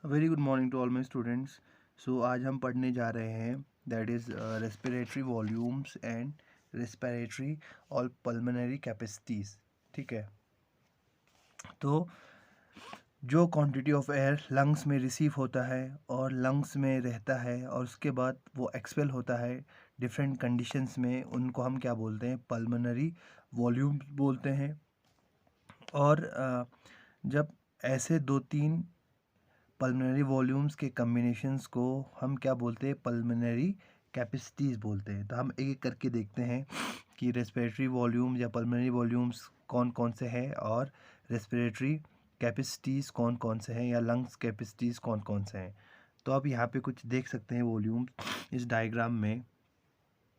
Very good morning to all my students. So आज हम पढ़ने जा रहे हैं that is respiratory volumes and respiratory और पल्मोनरी कैपेसिटीज़। ठीक है, तो जो क्वांटिटी ऑफ एयर लंग्स में रिसीव होता है और लंग्स में रहता है और उसके बाद वो एक्सपेल होता है डिफरेंट कंडीशंस में, उनको हम क्या बोलते हैं? पल्मोनरी वॉल्यूम्स बोलते हैं। और जब ऐसे दो तीन पल्मोनरी वॉल्यूम्स के कम्बिनेशंस को हम क्या बोलते हैं? पल्मोनरी कैपेसिटीज़ बोलते हैं। तो हम एक एक करके देखते हैं कि रेस्पिरेटरी वॉल्यूम या पल्मोनरी वॉल्यूम्स कौन कौन से हैं और रेस्पिरेटरी कैपेसिटीज़ कौन कौन से हैं या लंग्स कैपेसिटीज़ कौन कौन से हैं। तो आप यहाँ पे कुछ देख सकते हैं वॉल्यूम्स इस डायग्राम में।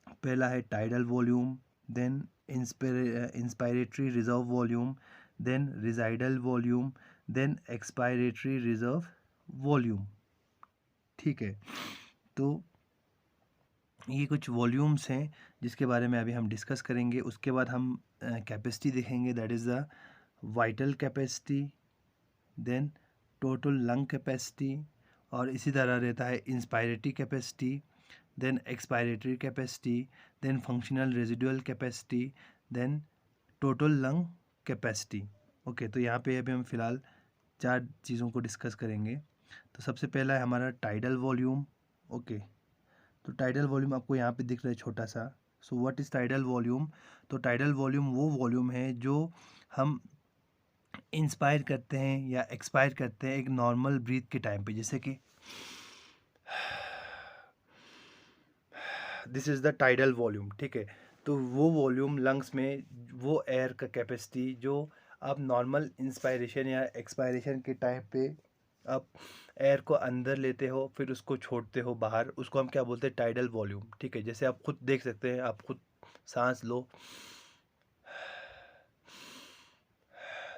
पहला है tidal volume, then inspiratory reserve volume, then residual volume, then expiratory reserve volume. ठीक है, तो ये कुछ वॉल्यूम्स हैं जिसके बारे में अभी हम डिस्कस करेंगे। उसके बाद हम कैपेसिटी देखेंगे, that is the vital capacity, then total lung capacity, और इसी तरह रहता है inspiratory capacity, then expiratory capacity, then functional residual capacity, then total lung capacity. Okay, तो यहाँ पे अभी हम फिलहाल चार चीज़ों को डिस्कस करेंगे। तो सबसे पहला है हमारा टाइडल वॉल्यूम। ओके, तो टाइडल वॉल्यूम आपको यहाँ पे दिख रहा है छोटा सा। So what is tidal volume? तो टाइडल वॉल्यूम वो वॉल्यूम है जो हम इंस्पायर करते हैं या एक्सपायर करते हैं एक नॉर्मल ब्रीथ के टाइम पे, जैसे कि this is the tidal volume. ठीक है, तो वो वॉल्यूम लंग्स में वो एयर का कैपेसिटी जो आप नॉर्मल इंस्पायरेशन या एक्सपायरेशन के टाइम पे आप एयर को अंदर लेते हो फिर उसको छोड़ते हो बाहर, उसको हम क्या बोलते हैं? Tidal volume. ठीक है, जैसे आप खुद देख सकते हैं, आप खुद सांस लो,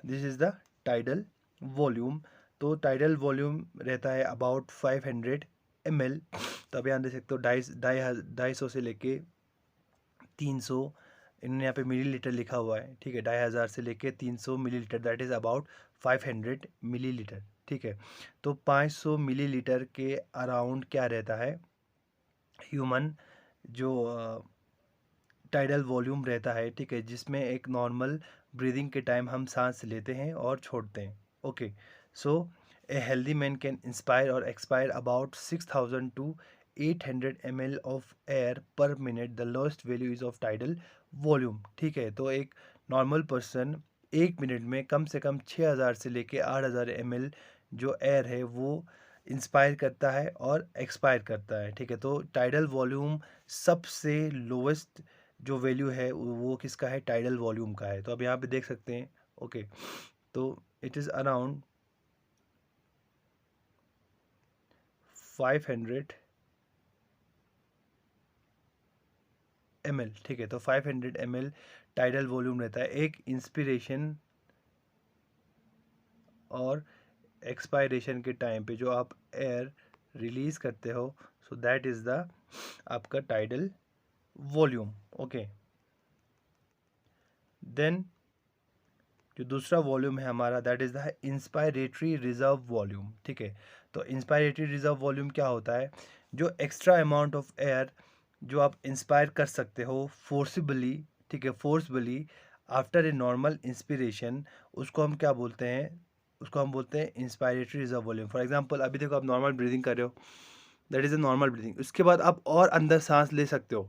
this is the tidal volume. तो टाइडल वॉल्यूम रहता है अबाउट 500 ml। तो आप यहाँ देख सकते हो ढाई सौ से लेके 300, इन्होंने यहाँ पे मिलीलीटर लिखा हुआ है। ठीक है, 2500 से लेके 300 millilitre, that is about 500 millilitre. ठीक है, तो 500 मिलीलीटर के अराउंड क्या रहता है ह्यूमन जो टाइडल वॉल्यूम रहता है। ठीक है, जिसमें एक नॉर्मल ब्रीदिंग के टाइम हम सांस लेते हैं और छोड़ते हैं। Okay, so a healthy man can inspire और expire about 6000 to 800 ml of air per minute. The lowest value is of tidal volume. ठीक है, तो एक नॉर्मल पर्सन 1 मिनट में कम से कम 6000 से लेके 8000 ml जो एयर है वो इंस्पायर करता है और एक्सपायर करता है। ठीक है, तो टाइडल वॉल्यूम सबसे लोवेस्ट जो वैल्यू है वो किसका है? टाइडल वॉल्यूम का है। तो अब यहाँ पे देख सकते हैं। ओके, तो इट इज़ अराउंड 500 ml। ठीक है, तो 500 ml टाइडल वॉल्यूम रहता है एक इंस्पिरेशन और एक्सपायरेशन के टाइम पे जो आप एयर रिलीज करते हो। सो दैट इज़ द आपका टाइडल वॉल्यूम। ओके, देन जो दूसरा वॉल्यूम है हमारा that is the inspiratory reserve volume. ठीक है, तो इंस्पायरेटरी रिजर्व वॉल्यूम क्या होता है? जो एक्स्ट्रा अमाउंट ऑफ एयर जो आप इंस्पायर कर सकते हो फोर्सिबली, ठीक है, forcibly after a normal inspiration, उसको हम क्या बोलते हैं? उसको हम बोलते हैं inspiratory reserve volume. For example अभी देखो आप नॉर्मल ब्रीदिंग कर रहे हो, that is a normal breathing. उसके बाद आप और अंदर सांस ले सकते हो,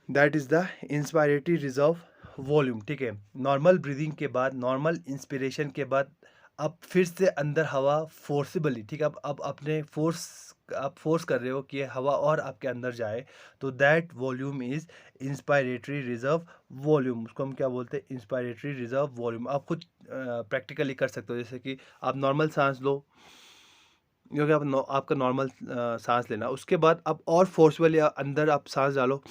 that is the inspiratory reserve volume. ठीक है, नॉर्मल ब्रीदिंग के बाद, नॉर्मल इंस्पिरेशन के बाद आप फिर से अंदर हवा फोर्सिबली, ठीक है, अब अपने आप फोर्स कर रहे हो कि हवा और आपके अंदर जाए, तो that volume is inspiratory reserve volume. उसको हम क्या बोलते हैं? Inspiratory reserve volume. आप खुद प्रैक्टिकली कर सकते हो, जैसे कि आप नॉर्मल सांस लो, क्योंकि आपका नॉर्मल सांस लेना, उसके बाद आप और फोर्सफुली अंदर आप सांस डालो,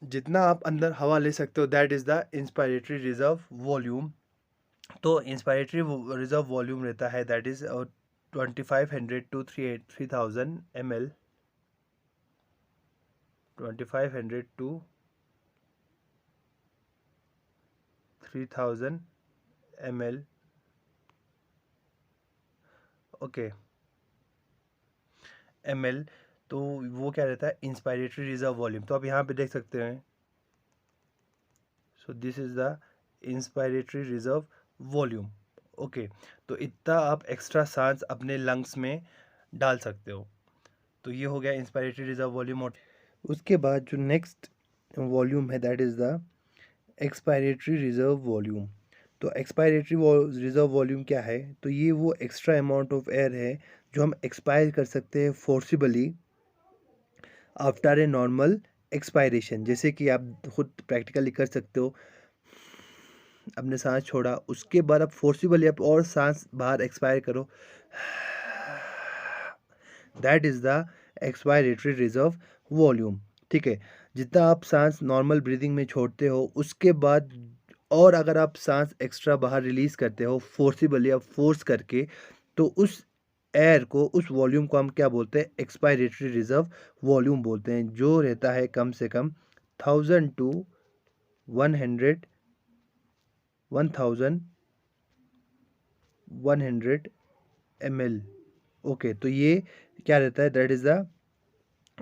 जितना आप अंदर हवा ले सकते हो, that is the inspiratory reserve volume. तो इंस्पायरेटरी रिजर्व वॉल्यूम रहता है that is 2500 to 3000 ml, 2500 to 3000 ml okay, ml, तो वो क्या रहता है, इंस्पायरेटरी रिजर्व वॉल्यूम। तो आप यहाँ पे देख सकते हैं, so this is the inspiratory reserve volume. Okay, तो इतना आप एक्स्ट्रा सांस अपने लंग्स में डाल सकते हो। तो ये हो गया इंस्पायरेटरी रिजर्व वॉल्यूम। और उसके बाद जो नेक्स्ट वॉल्यूम है that is the expiratory reserve volume. तो एक्सपायरेटरी रिजर्व वॉल्यूम क्या है, तो ये वो एक्स्ट्रा अमाउंट ऑफ एयर है जो हम एक्सपायर कर सकते हैं forcibly after a normal expiration. जैसे कि आप खुद प्रैक्टिकली कर सकते हो, अपने सांस छोड़ा, उसके बाद आप फोर्सिबली आप और सांस बाहर एक्सपायर करो, that is the expiratory reserve volume. ठीक है, जितना आप सांस नॉर्मल ब्रीदिंग में छोड़ते हो उसके बाद और अगर आप सांस एक्स्ट्रा बाहर रिलीज करते हो फोर्सिबली, आप फोर्स करके, तो उस एयर को, उस वॉल्यूम को हम क्या बोलते हैं, एक्सपायरेटरी रिजर्व वॉल्यूम बोलते हैं, जो रहता है कम से कम 1000 to 100 1100 ml। ओके, तो ये क्या रहता है, that is the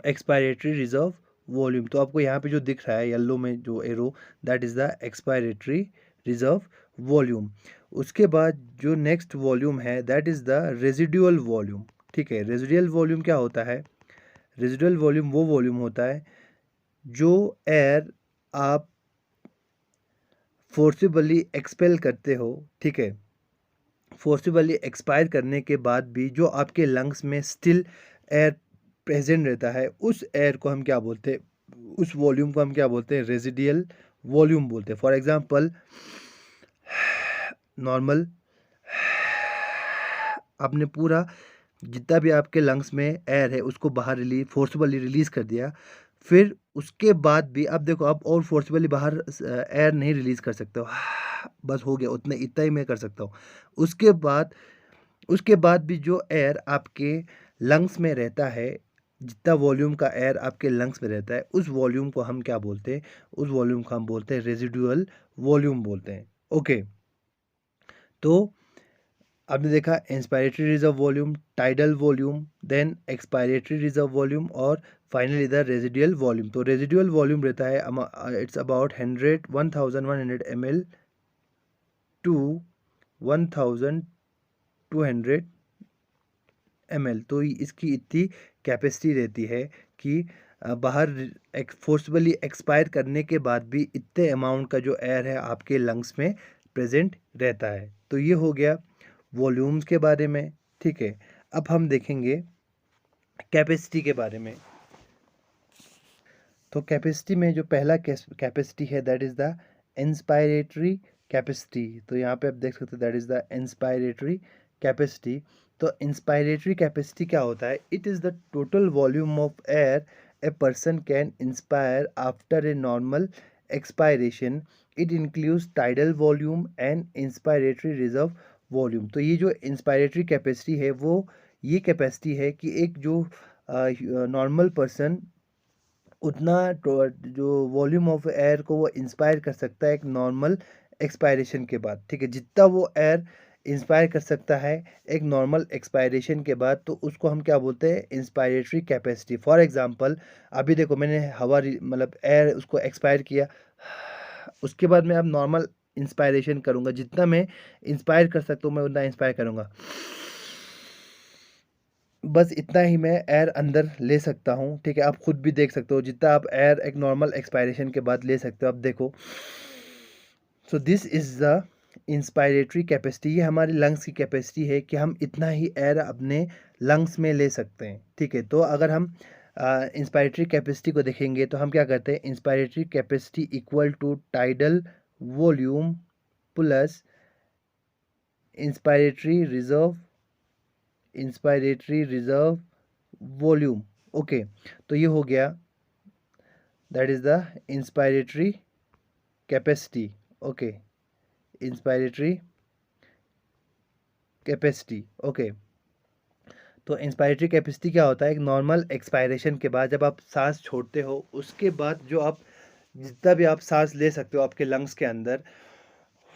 expiratory reserve volume. तो आपको यहाँ पे जो दिख रहा है येलो में जो arrow, that is the expiratory reserve volume. उसके बाद जो नेक्स्ट वॉल्यूम है that is the residual volume. ठीक है, रेजिडुअल वॉल्यूम क्या होता है, रेजिडुअल वॉल्यूम वो वॉल्यूम होता है जो एयर आप फोर्सिबली एक्सपेल करते हो, ठीक है, फोर्सिबली एक्सपायर करने के बाद भी जो आपके लंग्स में स्टिल एयर प्रेजेंट रहता है, उस एयर को हम क्या बोलते हैं, उस वॉल्यूम को हम क्या बोलते हैं, रेजिडियल वॉल्यूम बोलते हैं। फॉर एग्जांपल, नॉर्मल आपने पूरा जितना भी आपके लंग्स में एयर है उसको बाहर फोर्सबली रिलीज कर दिया, फिर उसके बाद भी आप देखो, आप और फोर्सबली बाहर एयर नहीं रिलीज कर सकते हो, बस हो गया, उतने इतना ही मैं कर सकता हूँ। उसके बाद भी जो एयर आपके लंग्स में रहता है, जितना वॉल्यूम का एयर आपके लंग्स में रहता है, उस वॉल्यूम को हम क्या बोलते हैं, उस वॉल्यूम को हम बोलते हैं रेजिडुअल वॉल्यूम बोलते हैं। ओके, तो आपने देखा inspiratory reserve volume, tidal volume, then expiratory reserve volume और फाइनली द रेजिडुअल वॉल्यूम। तो रेजिडुअल वॉल्यूम रहता है it's about 1100 ml to 1200 ml। तो इसकी इतनी कैपेसिटी रहती है कि बाहर फोर्सबली एक्सपायर करने के बाद भी इतने अमाउंट का जो एयर है आपके लंग्स में प्रेजेंट रहता है। तो ये हो गया वॉल्यूम्स के बारे में। ठीक है, अब हम देखेंगे कैपेसिटी के बारे में। तो कैपेसिटी में जो पहला कैपेसिटी है that is the inspiratory capacity. तो यहाँ पे आप देख सकते हो that is the inspiratory capacity. तो इंस्पायरेटरी कैपेसिटी क्या होता है, it is the total volume of air a person can inspire after a normal expiration. It includes tidal volume and inspiratory reserve volume. तो ये जो इंस्पायरेटरी कैपेसिटी है वो ये कैपेसिटी है कि एक जो नॉर्मल पर्सन उतना जो वॉल्यूम ऑफ एयर को वो इंस्पायर कर सकता है एक नॉर्मल एक्सपायरेशन के बाद। ठीक है, जितना वो एयर इंस्पायर कर सकता है एक नॉर्मल एक्सपायरेशन के बाद, तो उसको हम क्या बोलते हैं, इंस्पायरेटरी कैपेसिटी। फॉर एग्जांपल, अभी देखो मैंने मतलब एयर उसको एक्सपायर किया, उसके बाद मैं अब नॉर्मल इंस्पायरेशन करूँगा, जितना मैं इंस्पायर कर सकता हूँ मैं उतना इंस्पायर करूँगा, बस इतना ही मैं एयर अंदर ले सकता हूँ। ठीक है, आप खुद भी देख सकते हो जितना आप एयर एक नॉर्मल एक्सपायरेशन के बाद ले सकते हो, आप देखो। सो this is the inspiratory capacity. ये हमारी लंग्स की कैपेसिटी है कि हम इतना ही एयर अपने लंग्स में ले सकते हैं। ठीक है, तो अगर हम इंस्पायरेटरी कैपेसिटी को देखेंगे तो हम क्या करते हैं, inspiratory capacity equal to tidal volume plus inspiratory reserve volume. Okay, तो ये हो गया, that is the inspiratory capacity. Okay, inspiratory capacity. Okay, तो इंस्पायरेटरी कैपेसिटी क्या होता है, एक नॉर्मल एक्सपायरेशन के बाद जब आप सांस छोड़ते हो उसके बाद जो आप जितना भी आप सांस ले सकते हो आपके लंग्स के अंदर,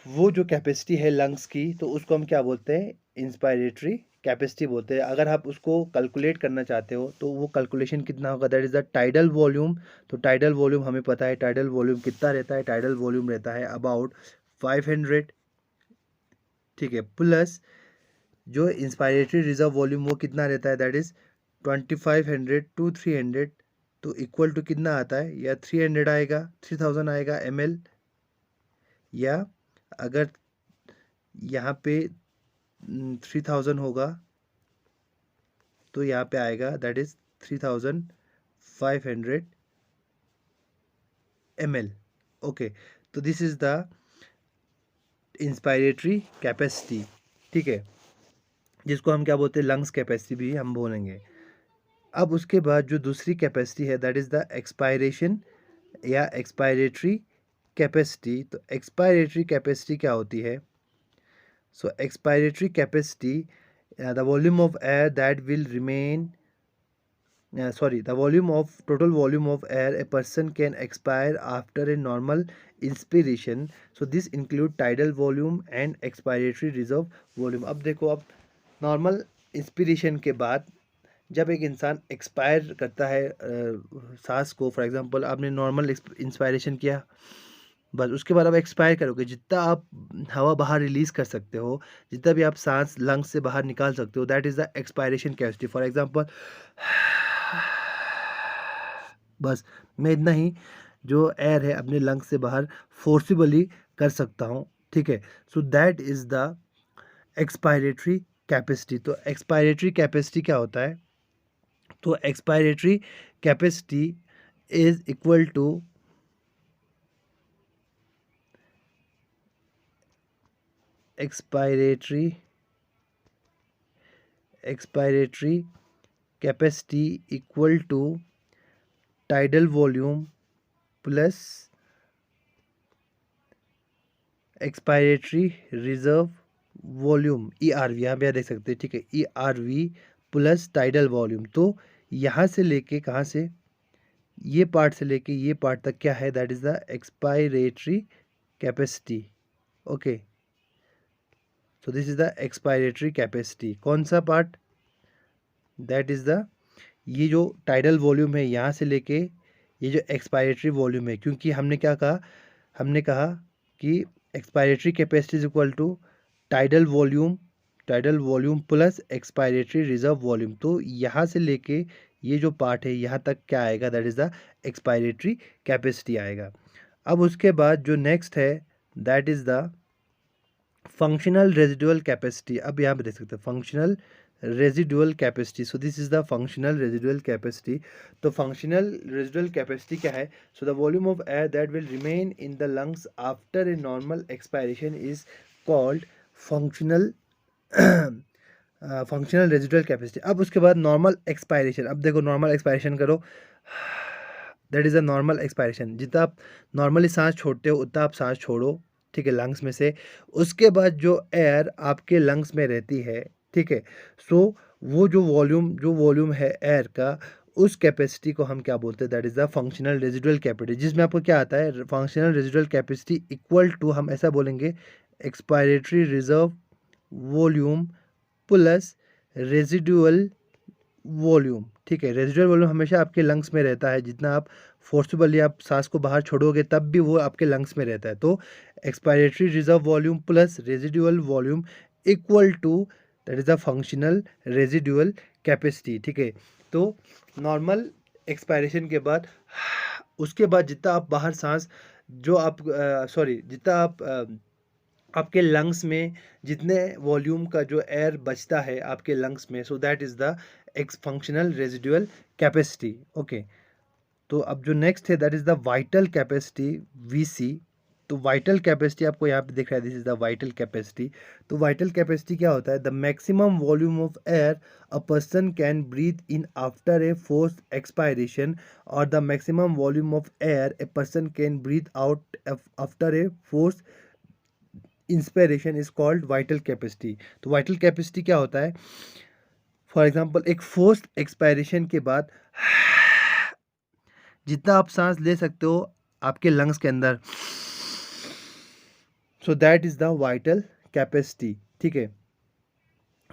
वो जो कैपेसिटी है लंग्स की, तो उसको हम क्या बोलते हैं, इंस्पायरेटरी कैपेसिटी बोलते हैं। अगर आप उसको कैलकुलेट करना चाहते हो तो वो कैलकुलेशन कितना होगा, that is the tidal volume. तो टाइडल वॉल्यूम हमें पता है, टाइडल वॉल्यूम कितना रहता है, टाइडल वॉल्यूम रहता है अबाउट 500, ठीक है, प्लस जो इंस्पायरेटरी रिजर्व वॉल्यूम वो कितना रहता है, दैट इज़ 2500 टू 300। तो इक्वल टू कितना आता है, या 300 आएगा, 3000 आएगा ml, या अगर यहाँ पे 3000 होगा तो यहाँ पे आएगा दैट इज़ 3500 ml। ओके, तो this is the inspiratory capacity, ठीक है, जिसको हम क्या बोलते हैं, लंग्स कैपेसिटी भी हम बोलेंगे। अब उसके बाद जो दूसरी कैपेसिटी है दैट इज़ द एक्सपायरेशन या एक्सपायरेटरी कैपेसिटी। तो एक्सपायरेटरी कैपेसिटी क्या होती है, so expiratory capacity the volume of air that will remain the volume of total volume of air a person can expire after a normal inspiration. So this include tidal volume and expiratory reserve volume. अब देखो, अब normal inspiration के बाद जब एक इंसान expire करता है सांस को, फॉर एग्जांपल आपने नॉर्मल इंस्पायरेशन किया, बस उसके बाद आप एक्सपायर करोगे, जितना आप हवा बाहर रिलीज कर सकते हो, जितना भी आप सांस लंग्स से बाहर निकाल सकते हो, that is the expiration capacity. For example बस मैं इतना ही जो एयर है अपने लंग्स से बाहर फोर्सिबली कर सकता हूँ, ठीक है। So that is the expiratory capacity. तो एक्सपायरेटरी कैपेसिटी क्या होता है, तो expiratory capacity is equal to expiratory capacity equal to tidal volume plus expiratory reserve volume, ERV, यहाँ पे देख सकते हैं, ठीक है, ERV प्लस टाइडल वॉल्यूम। तो यहाँ से लेके कहाँ से, ये पार्ट से लेके ये पार्ट तक क्या है, that is the expiratory capacity. Okay, so this is the expiratory capacity. कौन सा पार्ट, दैट इज़ द, ये जो टाइडल वॉल्यूम है यहाँ से लेके ये जो एक्सपायरेटरी वॉल्यूम है, क्योंकि हमने क्या कहा, हमने कहा कि expiratory capacity is equal to tidal volume plus expiratory reserve volume. तो यहाँ से लेके ये जो पार्ट है यहाँ तक क्या आएगा, that is the expiratory capacity आएगा। अब उसके बाद जो नेक्स्ट है that is the functional residual capacity. अब यहाँ पे देख सकते हैं functional residual capacity. So this is the functional residual capacity. तो फंक्शनल रेजिडुअल कैपेसिटी क्या है, so the volume of air that will remain in the lungs after a normal expiration is called functional functional residual capacity. अब उसके बाद normal expiration. अब देखो normal expiration करो, that is a normal expiration. जितना आप नॉर्मली सांस छोड़ते हो उतना आप सांस छोड़ो, ठीक है, लंग्स में से। उसके बाद जो एयर आपके लंग्स में रहती है, ठीक है, सो वो जो वॉल्यूम है एयर का, उस कैपेसिटी को हम क्या बोलते हैं, that is the functional residual capacity, जिसमें आपको क्या आता है, functional residual capacity equal to, हम ऐसा बोलेंगे, expiratory reserve volume plus residual volume, ठीक है। रेजिडुअल वॉल्यूम हमेशा आपके लंग्स में रहता है, जितना आप फोर्सबली आप सांस को बाहर छोड़ोगे तब भी वो आपके लंग्स में रहता है। तो expiratory reserve volume plus residual volume equal to that is the functional residual capacity, ठीक है। तो नॉर्मल एक्सपायरेशन के बाद उसके बाद जितना आप बाहर सांस, जो आप जितना आप आपके लंग्स में जितने वॉल्यूम का जो एयर बचता है आपके लंग्स में, so that is the ex functional residual capacity. Okay, तो अब जो नेक्स्ट है that is the vital capacity, VC। तो वाइटल कैपेसिटी आपको यहाँ पे दिख रहा है, this is the vital capacity. तो वाइटल कैपेसिटी क्या होता है, the maximum volume of air a person can breathe in after a force expiration, और the maximum volume of air a person can breathe out after a force inspiration is called vital capacity. तो vital capacity क्या होता है, for example एक forced expiration के बाद जितना आप सांस ले सकते हो आपके लंग्स के अंदर, so that is the vital capacity, ठीक है।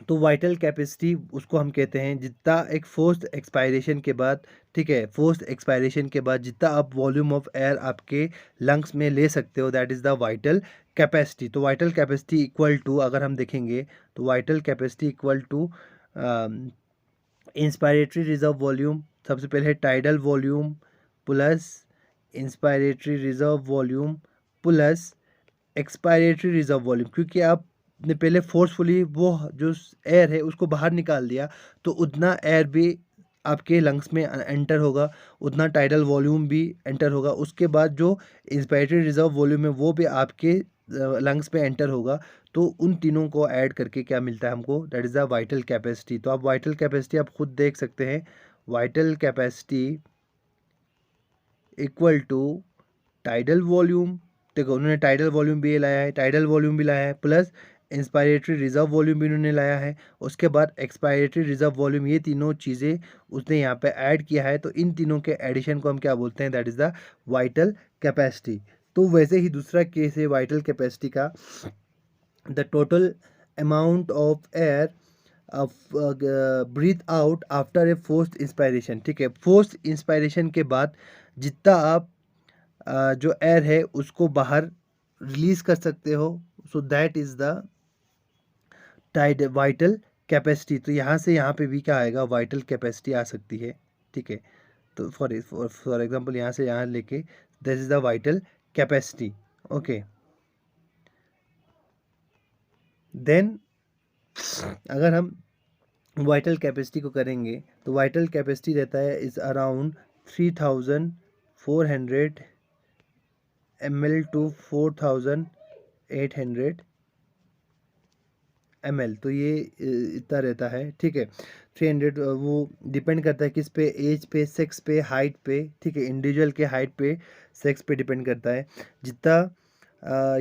तो वाइटल कैपेसिटी उसको हम कहते हैं जितना एक फोर्स्ड एक्सपायरेशन के बाद, ठीक है, फोर्स्ड एक्सपायरेशन के बाद जितना आप वॉल्यूम ऑफ एयर आपके लंग्स में ले सकते हो, that is the vital capacity. तो वाइटल कैपेसिटी इक्वल टू, अगर हम देखेंगे तो vital capacity equal to inspiratory reserve volume, सबसे पहले है tidal volume plus inspiratory reserve volume plus expiratory reserve volume. क्योंकि आपने पहले फोर्सफुली वो जो एयर है उसको बाहर निकाल दिया, तो उतना एयर भी आपके लंग्स में एंटर होगा, उतना टाइडल वॉल्यूम भी एंटर होगा। उसके बाद जो इंस्पायरेटरी रिजर्व वॉल्यूम है वो भी आपके लंग्स पे एंटर होगा। तो उन तीनों को ऐड करके क्या मिलता है हमको, that is the vital capacity. तो आप वाइटल कैपेसिटी आप खुद देख सकते हैं, vital capacity equal to tidal volume. देखो उन्होंने टाइडल वॉल्यूम भी लाया है, टाइडल वॉल्यूम भी लाया है, प्लस इंस्पायरेटरी रिजर्व वॉल्यूम भी उन्होंने लाया है, उसके बाद एक्सपायरेटरी रिजर्व वॉल्यूम, ये तीनों चीज़ें उसने यहाँ पे ऐड किया है। तो इन तीनों के एडिशन को हम क्या बोलते हैं, that is the vital capacity. तो वैसे ही दूसरा केस है वाइटल कैपेसिटी का, the total amount of air breathe out after a forced inspiration. ठीक है, फोर्स्ड इंस्पायरेशन के बाद जितना आप जो एयर है उसको बाहर रिलीज कर सकते हो, so that is the tide vital capacity. तो यहाँ से यहाँ पे भी क्या आएगा, वाइटल कैपेसिटी आ सकती है। ठीक है, तो फॉर एग्जांपल यहाँ से यहाँ लेके this is the vital capacity. Okay, then अगर हम वाइटल कैपेसिटी को करेंगे तो वाइटल कैपेसिटी रहता है is around 3400 ml to 4800 ml। तो ये इतना रहता है। ठीक है, 300 वो डिपेंड करता है किस पे, एज पे, सेक्स पे, हाइट पे। ठीक है, इंडिविजुअल के हाइट पे, सेक्स पे डिपेंड करता है। जितना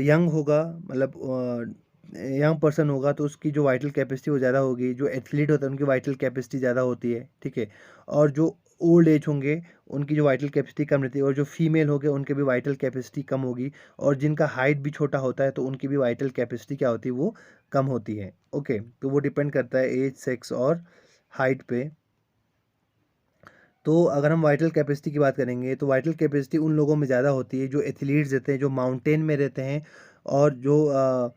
यंग होगा, मतलब यंग पर्सन होगा तो उसकी जो वाइटल कैपेसिटी वो ज़्यादा होगी, जो एथलीट होता है उनकी वाइटल कैपेसिटी ज़्यादा होती है। ठीक है, और जो ओल्ड एज होंगे उनकी जो वाइटल कैपेसिटी कम रहती है, और जो फीमेल होंगे उनके भी वाइटल कैपेसिटी कम होगी, और जिनका हाइट भी छोटा होता है तो उनकी भी वाइटल कैपेसिटी क्या होती है, वो कम होती है। ओके, तो वो डिपेंड करता है एज, सेक्स और हाइट पे। तो अगर हम वाइटल कैपेसिटी की बात करेंगे तो वाइटल कैपेसिटी उन लोगों में ज़्यादा होती है जो एथलीट्स रहते हैं, जो माउंटेन में रहते हैं, और जो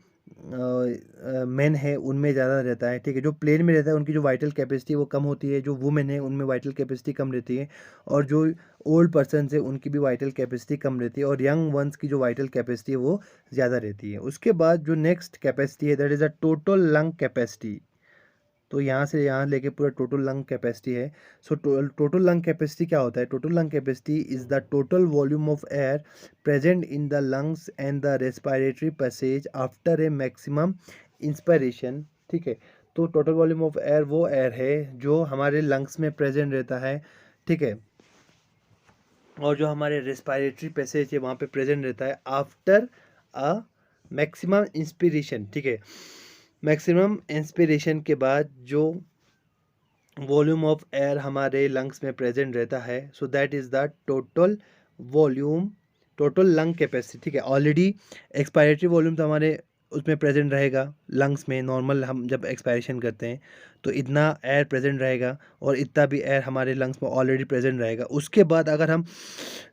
मेन है उनमें ज़्यादा रहता है। ठीक है, जो प्लेन में रहता है उनकी जो वाइटल कैपेसिटी वो कम होती है, जो वुमेन है उनमें वाइटल कैपेसिटी कम रहती है, और जो ओल्ड पर्सन है उनकी भी वाइटल कैपेसिटी कम रहती है, और यंग वंस की जो वाइटल कैपेसिटी है वो ज़्यादा रहती है। उसके बाद जो नेक्स्ट कैपेसिटी है that is a total lung capacity. तो यहाँ से यहाँ लेके पूरा टोटल लंग कैपेसिटी है। सो टोटल लंग कैपेसिटी क्या होता है, total lung capacity is the total volume of air present in the lungs and the respiratory passage after a maximum inspiration. ठीक है, तो टोटल वॉल्यूम ऑफ एयर वो air है जो हमारे लंग्स में प्रेजेंट रहता है। ठीक है, और जो हमारे रेस्पिरेटरी पैसेज है वहाँ पे प्रेजेंट रहता है आफ्टर अ मैक्सिमम इंस्पिरेशन। ठीक है, मैक्सिमम इंस्पिरेशन के बाद जो वॉल्यूम ऑफ एयर हमारे लंग्स में प्रेजेंट रहता है, so that is the total volume, total lung capacity. ठीक है, ऑलरेडी एक्सपायरेटरी वॉल्यूम तो हमारे उसमें प्रेजेंट रहेगा लंग्स में, नॉर्मल हम जब एक्सपायरेशन करते हैं तो इतना एयर प्रेजेंट रहेगा, और इतना भी एयर हमारे लंग्स में ऑलरेडी प्रेजेंट रहेगा। उसके बाद अगर हम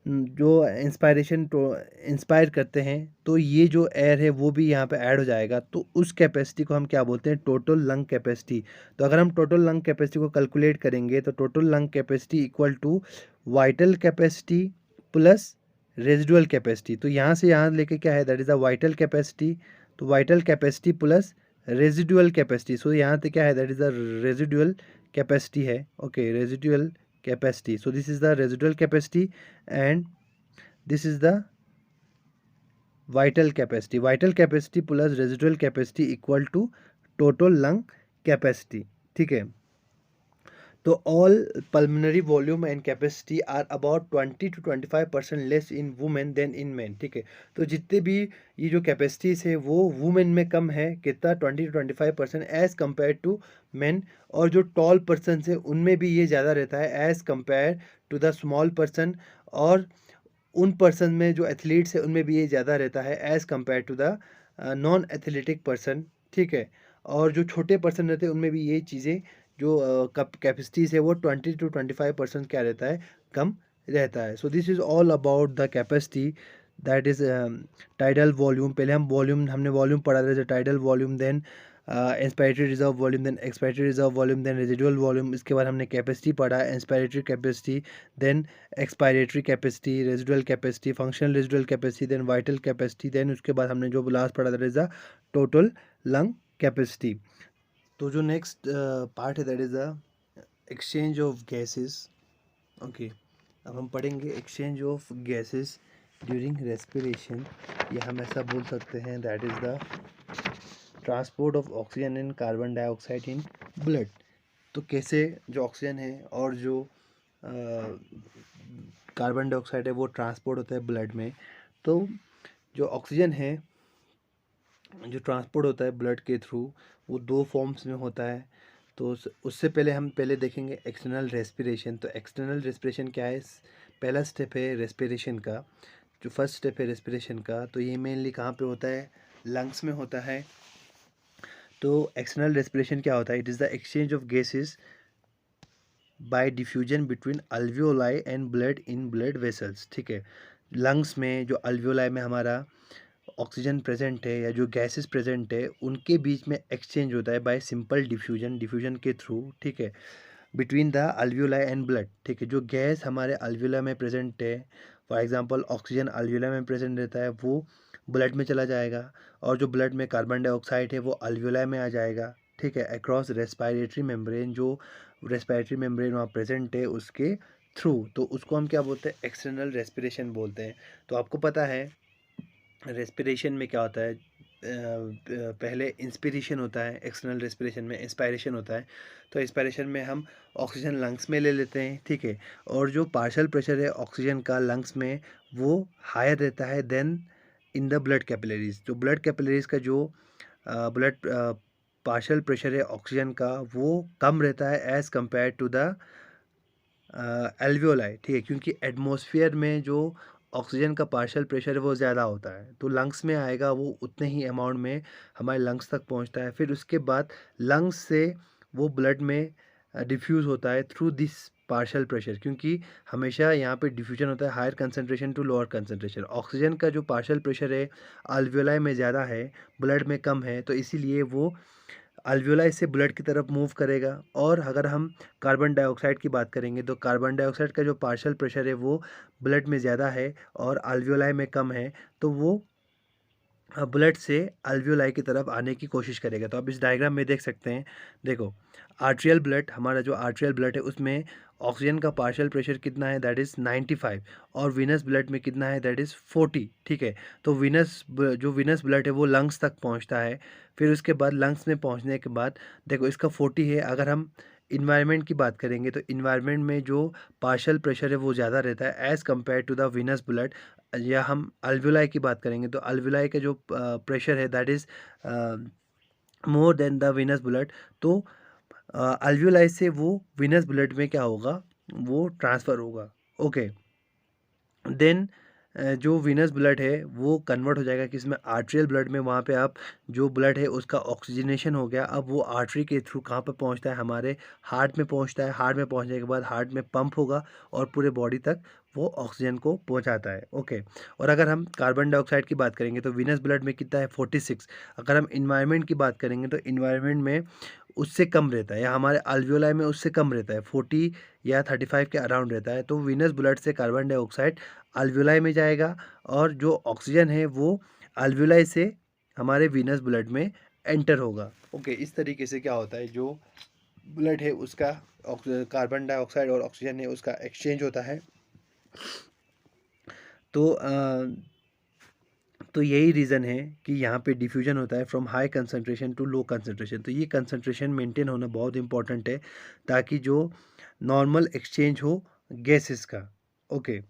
जो इंस्पायरेशन तो इंस्पायर करते हैं तो ये जो एयर है वो भी यहाँ पे ऐड हो जाएगा, तो उस कैपेसिटी को हम क्या बोलते हैं, टोटल लंग कैपेसिटी। तो अगर हम टोटल लंग कैपेसिटी को कैलकुलेट करेंगे तो total lung capacity equal to vital capacity plus residual capacity. तो यहाँ से यहाँ लेके क्या है, that is the vital capacity. तो vital capacity plus residual capacity, so यहाँ पे क्या है, that is the residual capacity है। Okay, residual capacity, so this is the residual capacity and this is the vital capacity plus residual capacity equal to total lung capacity। ठीक है, तो all pulmonary volume and capacity are about 20 to 25% less in women than in man. ठीक है, तो जितने भी ये जो कैपेसिटीज़ है वो वुमेन में कम है, कितना, 20 to 25% as compare to man. और जो टॉल पर्सन है उनमें भी ये ज़्यादा रहता है as compare to the small person, और उन पर्सन में जो एथलीट्स है उनमें भी ये ज़्यादा रहता है as compare to the non athletic person. ठीक है, और जो छोटे पर्सन रहते हैं उनमें भी ये चीज़ें जो कैपेसिटीज़ है वो 20 to 25% क्या रहता है, कम रहता है। So this is all about the capacity, that is tidal volume. पहले हमने वॉल्यूम पढ़ा था, tidal volume, then inspiratory reserve volume, then expiratory reserve volume, then residual volume. इसके बाद हमने कैपेसिटी पढ़ा, inspiratory capacity, then expiratory capacity, residual capacity, functional residual capacity, then vital capacity, then उसके बाद हमने जो लास्ट पढ़ा था is the total lung capacity. तो जो नेक्स्ट पार्ट है that is the exchange of gases. Okay, अब हम पढ़ेंगे exchange of gases during respiration, या हम ऐसा बोल सकते हैं that is the transport of oxygen and carbon dioxide in blood. तो कैसे जो ऑक्सीजन है और जो कार्बन डाइऑक्साइड है वो ट्रांसपोर्ट होता है ब्लड में। तो जो ऑक्सीजन है जो ट्रांसपोर्ट होता है ब्लड के थ्रू, वो दो फॉर्म्स में होता है। तो उससे पहले हम देखेंगे एक्सटर्नल रेस्पिरेशन। तो एक्सटर्नल रेस्पिरेशन क्या है? पहला स्टेप है रेस्पिरेशन का, जो फर्स्ट स्टेप है रेस्पिरेशन का, तो ये मेनली कहाँ पे होता है? लंग्स में होता है। तो एक्सटर्नल रेस्पिरेशन क्या होता है? It is the exchange of gases bye diffusion between alveoli and blood in blood vessels. ठीक है, लंग्स में जो अल्वियोलाई में हमारा ऑक्सीजन प्रेजेंट है या जो गैसेस प्रेजेंट है उनके बीच में एक्सचेंज होता है बाय सिंपल डिफ्यूजन के थ्रू। ठीक है, between the alveoli and blood. ठीक है, जो गैस हमारे अल्वियोलाई में प्रेजेंट है, फॉर एग्जांपल ऑक्सीजन अल्वियोलाई में प्रेजेंट रहता है, वो ब्लड में चला जाएगा, और जो ब्लड में कार्बन डाइऑक्साइड है वो अल्वियोलाई में आ जाएगा। ठीक है, अक्रॉस रेस्पायरेटरी मेम्ब्रेन, जो रेस्पायरेटरी मेम्ब्रेन वहाँ प्रेजेंट है उसके थ्रू, तो उसको हम क्या बोलते हैं? एक्सटर्नल रेस्पिरेशन बोलते हैं। तो आपको पता है रेस्पिरेशन में क्या होता है? पहले इंस्पिरेशन होता है, एक्सटर्नल रेस्पिरेशन में इंस्पायरेशन होता है। तो इंस्पायरेशन में हम ऑक्सीजन लंग्स में ले लेते हैं, ठीक है, और जो पार्शियल प्रेशर है ऑक्सीजन का लंग्स में वो हायर रहता है then in the blood capillaries. जो ब्लड कैपिलरीज का जो ब्लड पार्शियल प्रेशर है ऑक्सीजन का वो कम रहता है as compare to the alveoli. ठीक है, क्योंकि एटमॉस्फेयर में जो ऑक्सीजन का पार्शियल प्रेशर है वो ज़्यादा होता है, तो लंग्स में आएगा वो उतने ही अमाउंट में हमारे लंग्स तक पहुंचता है। फिर उसके बाद लंग्स से वो ब्लड में डिफ्यूज़ होता है थ्रू दिस पार्शियल प्रेशर, क्योंकि हमेशा यहाँ पे डिफ्यूजन होता है higher concentration to lower concentration. Oxygen का जो पार्शियल प्रेशर है अल्वियोलाई में ज़्यादा है, ब्लड में कम है, तो इसीलिए वो अल्वियोलाई से ब्लड की तरफ मूव करेगा। और अगर हम कार्बन डाइऑक्साइड की बात करेंगे तो कार्बन डाइऑक्साइड का जो पार्शियल प्रेशर है वो ब्लड में ज़्यादा है और अल्वियोलाई में कम है, तो वो ब्लड से अल्वियोलाई की तरफ आने की कोशिश करेगा। तो आप इस डायग्राम में देख सकते हैं, देखो आर्ट्रियल ब्लड, हमारा जो आर्ट्रियल ब्लड है उसमें ऑक्सीजन का पार्शियल प्रेशर कितना है? दैट इज़ 95, और वीनस ब्लड में कितना है? That is 40। ठीक है, तो जो वीनस ब्लड है वो लंग्स तक पहुंचता है। फिर उसके बाद लंग्स में पहुंचने के बाद देखो इसका 40 है। अगर हम इन्वायरमेंट की बात करेंगे तो इन्वायरमेंट में जो पार्शियल प्रेशर है वो ज़्यादा रहता है as compare to the venous blood. या हम अल्वियोलाई की बात करेंगे तो अल्वियोलाई का जो प्रेशर है that is more than the venous blood. तो अल्वियोलाई से वो वीनस ब्लड में क्या होगा? वो ट्रांसफ़र होगा। ओके, देन जो वीनस ब्लड है वो कन्वर्ट हो जाएगा किसमें? आर्ट्रियल ब्लड में। वहाँ पे आप जो ब्लड है उसका ऑक्सीजनेशन हो गया, अब वो आर्टरी के थ्रू कहाँ पर पहुँचता है? हमारे हार्ट में पहुँचता है। हार्ट में पहुँचने के बाद हार्ट में पंप होगा और पूरे बॉडी तक वो ऑक्सीजन को पहुँचाता है। ओके, और अगर हम कार्बन डाइऑक्साइड की बात करेंगे तो वीनस ब्लड में कितना है? 46। अगर हम इन्वायरमेंट की बात करेंगे तो इन्वायरमेंट में उससे कम रहता है, या हमारे अल्वियोलाई में उससे कम रहता है, 40 या 35 के अराउंड रहता है। तो वीनस ब्लड से कार्बन डाइऑक्साइड अल्वियोलाई में जाएगा और जो ऑक्सीजन है वो अल्वियोलाई से हमारे वीनस ब्लड में एंटर होगा। ओके, इस तरीके से क्या होता है, जो ब्लड है उसका कार्बन डाइऑक्साइड और ऑक्सीजन है उसका एक्सचेंज होता है। तो यही रीज़न है कि यहाँ पे डिफ्यूजन होता है from high concentration to low concentration. तो ये कंसंट्रेशन मेंटेन होना बहुत इंपॉर्टेंट है ताकि जो नॉर्मल एक्सचेंज हो गैसेस का। ओके,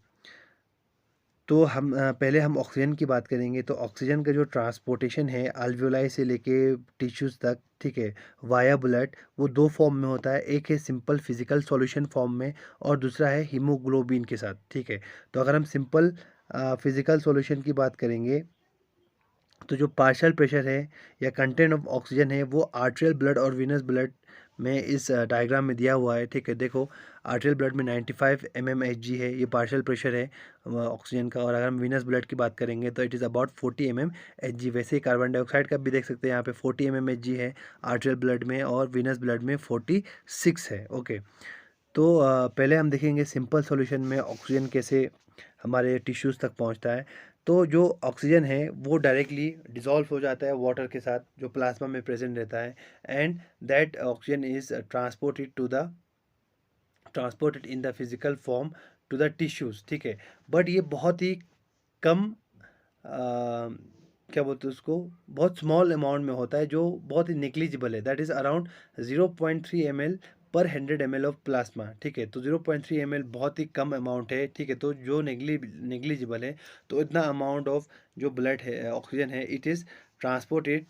तो हम पहले हम ऑक्सीजन की बात करेंगे। तो ऑक्सीजन का जो ट्रांसपोर्टेशन है अल्वियोलाई से लेके टिश्यूज़ तक, ठीक है, वाया ब्लड, वो दो फॉर्म में होता है। एक है सिंपल फिजिकल सॉल्यूशन फॉर्म में और दूसरा है हीमोग्लोबिन के साथ। ठीक है, तो अगर हम सिंपल फिजिकल सॉल्यूशन की बात करेंगे तो जो पार्शियल प्रेशर है या कंटेंट ऑफ ऑक्सीजन है वो आर्टेरियल ब्लड और वीनस ब्लड में इस डायग्राम में दिया हुआ है। ठीक है, देखो आर्टेरियल ब्लड में 95 mmHg है, ये पार्शियल प्रेशर है ऑक्सीजन का। और अगर हम वीनस ब्लड की बात करेंगे तो इट इज़ अबाउट 40 mmHg। वैसे ही कार्बन डाइऑक्साइड का भी देख सकते हैं, यहाँ पे 40 mmHg है आर्टेरियल ब्लड में और वीनस ब्लड में 46 है। ओके, तो पहले हम देखेंगे सिंपल सॉल्यूशन में ऑक्सीजन कैसे हमारे टिश्यूज़ तक पहुंचता है। तो जो ऑक्सीजन है वो डायरेक्टली डिसॉल्व हो जाता है वाटर के साथ जो प्लाज्मा में प्रेजेंट रहता है, and that oxygen is transported in the physical form to the tissues. ठीक है, बट ये बहुत ही कम क्या बोलते हैं उसको, बहुत स्मॉल अमाउंट में होता है जो बहुत ही नेग्लिजिबल है। दैट इज़ अराउंड 0.3 ml पर 100 ml ऑफ प्लाज्मा। ठीक है, तो 0.3 ml बहुत ही कम अमाउंट है। ठीक है, तो जो नेग्लिजिबल है, तो इतना अमाउंट ऑफ जो ब्लड है ऑक्सीजन है it is transported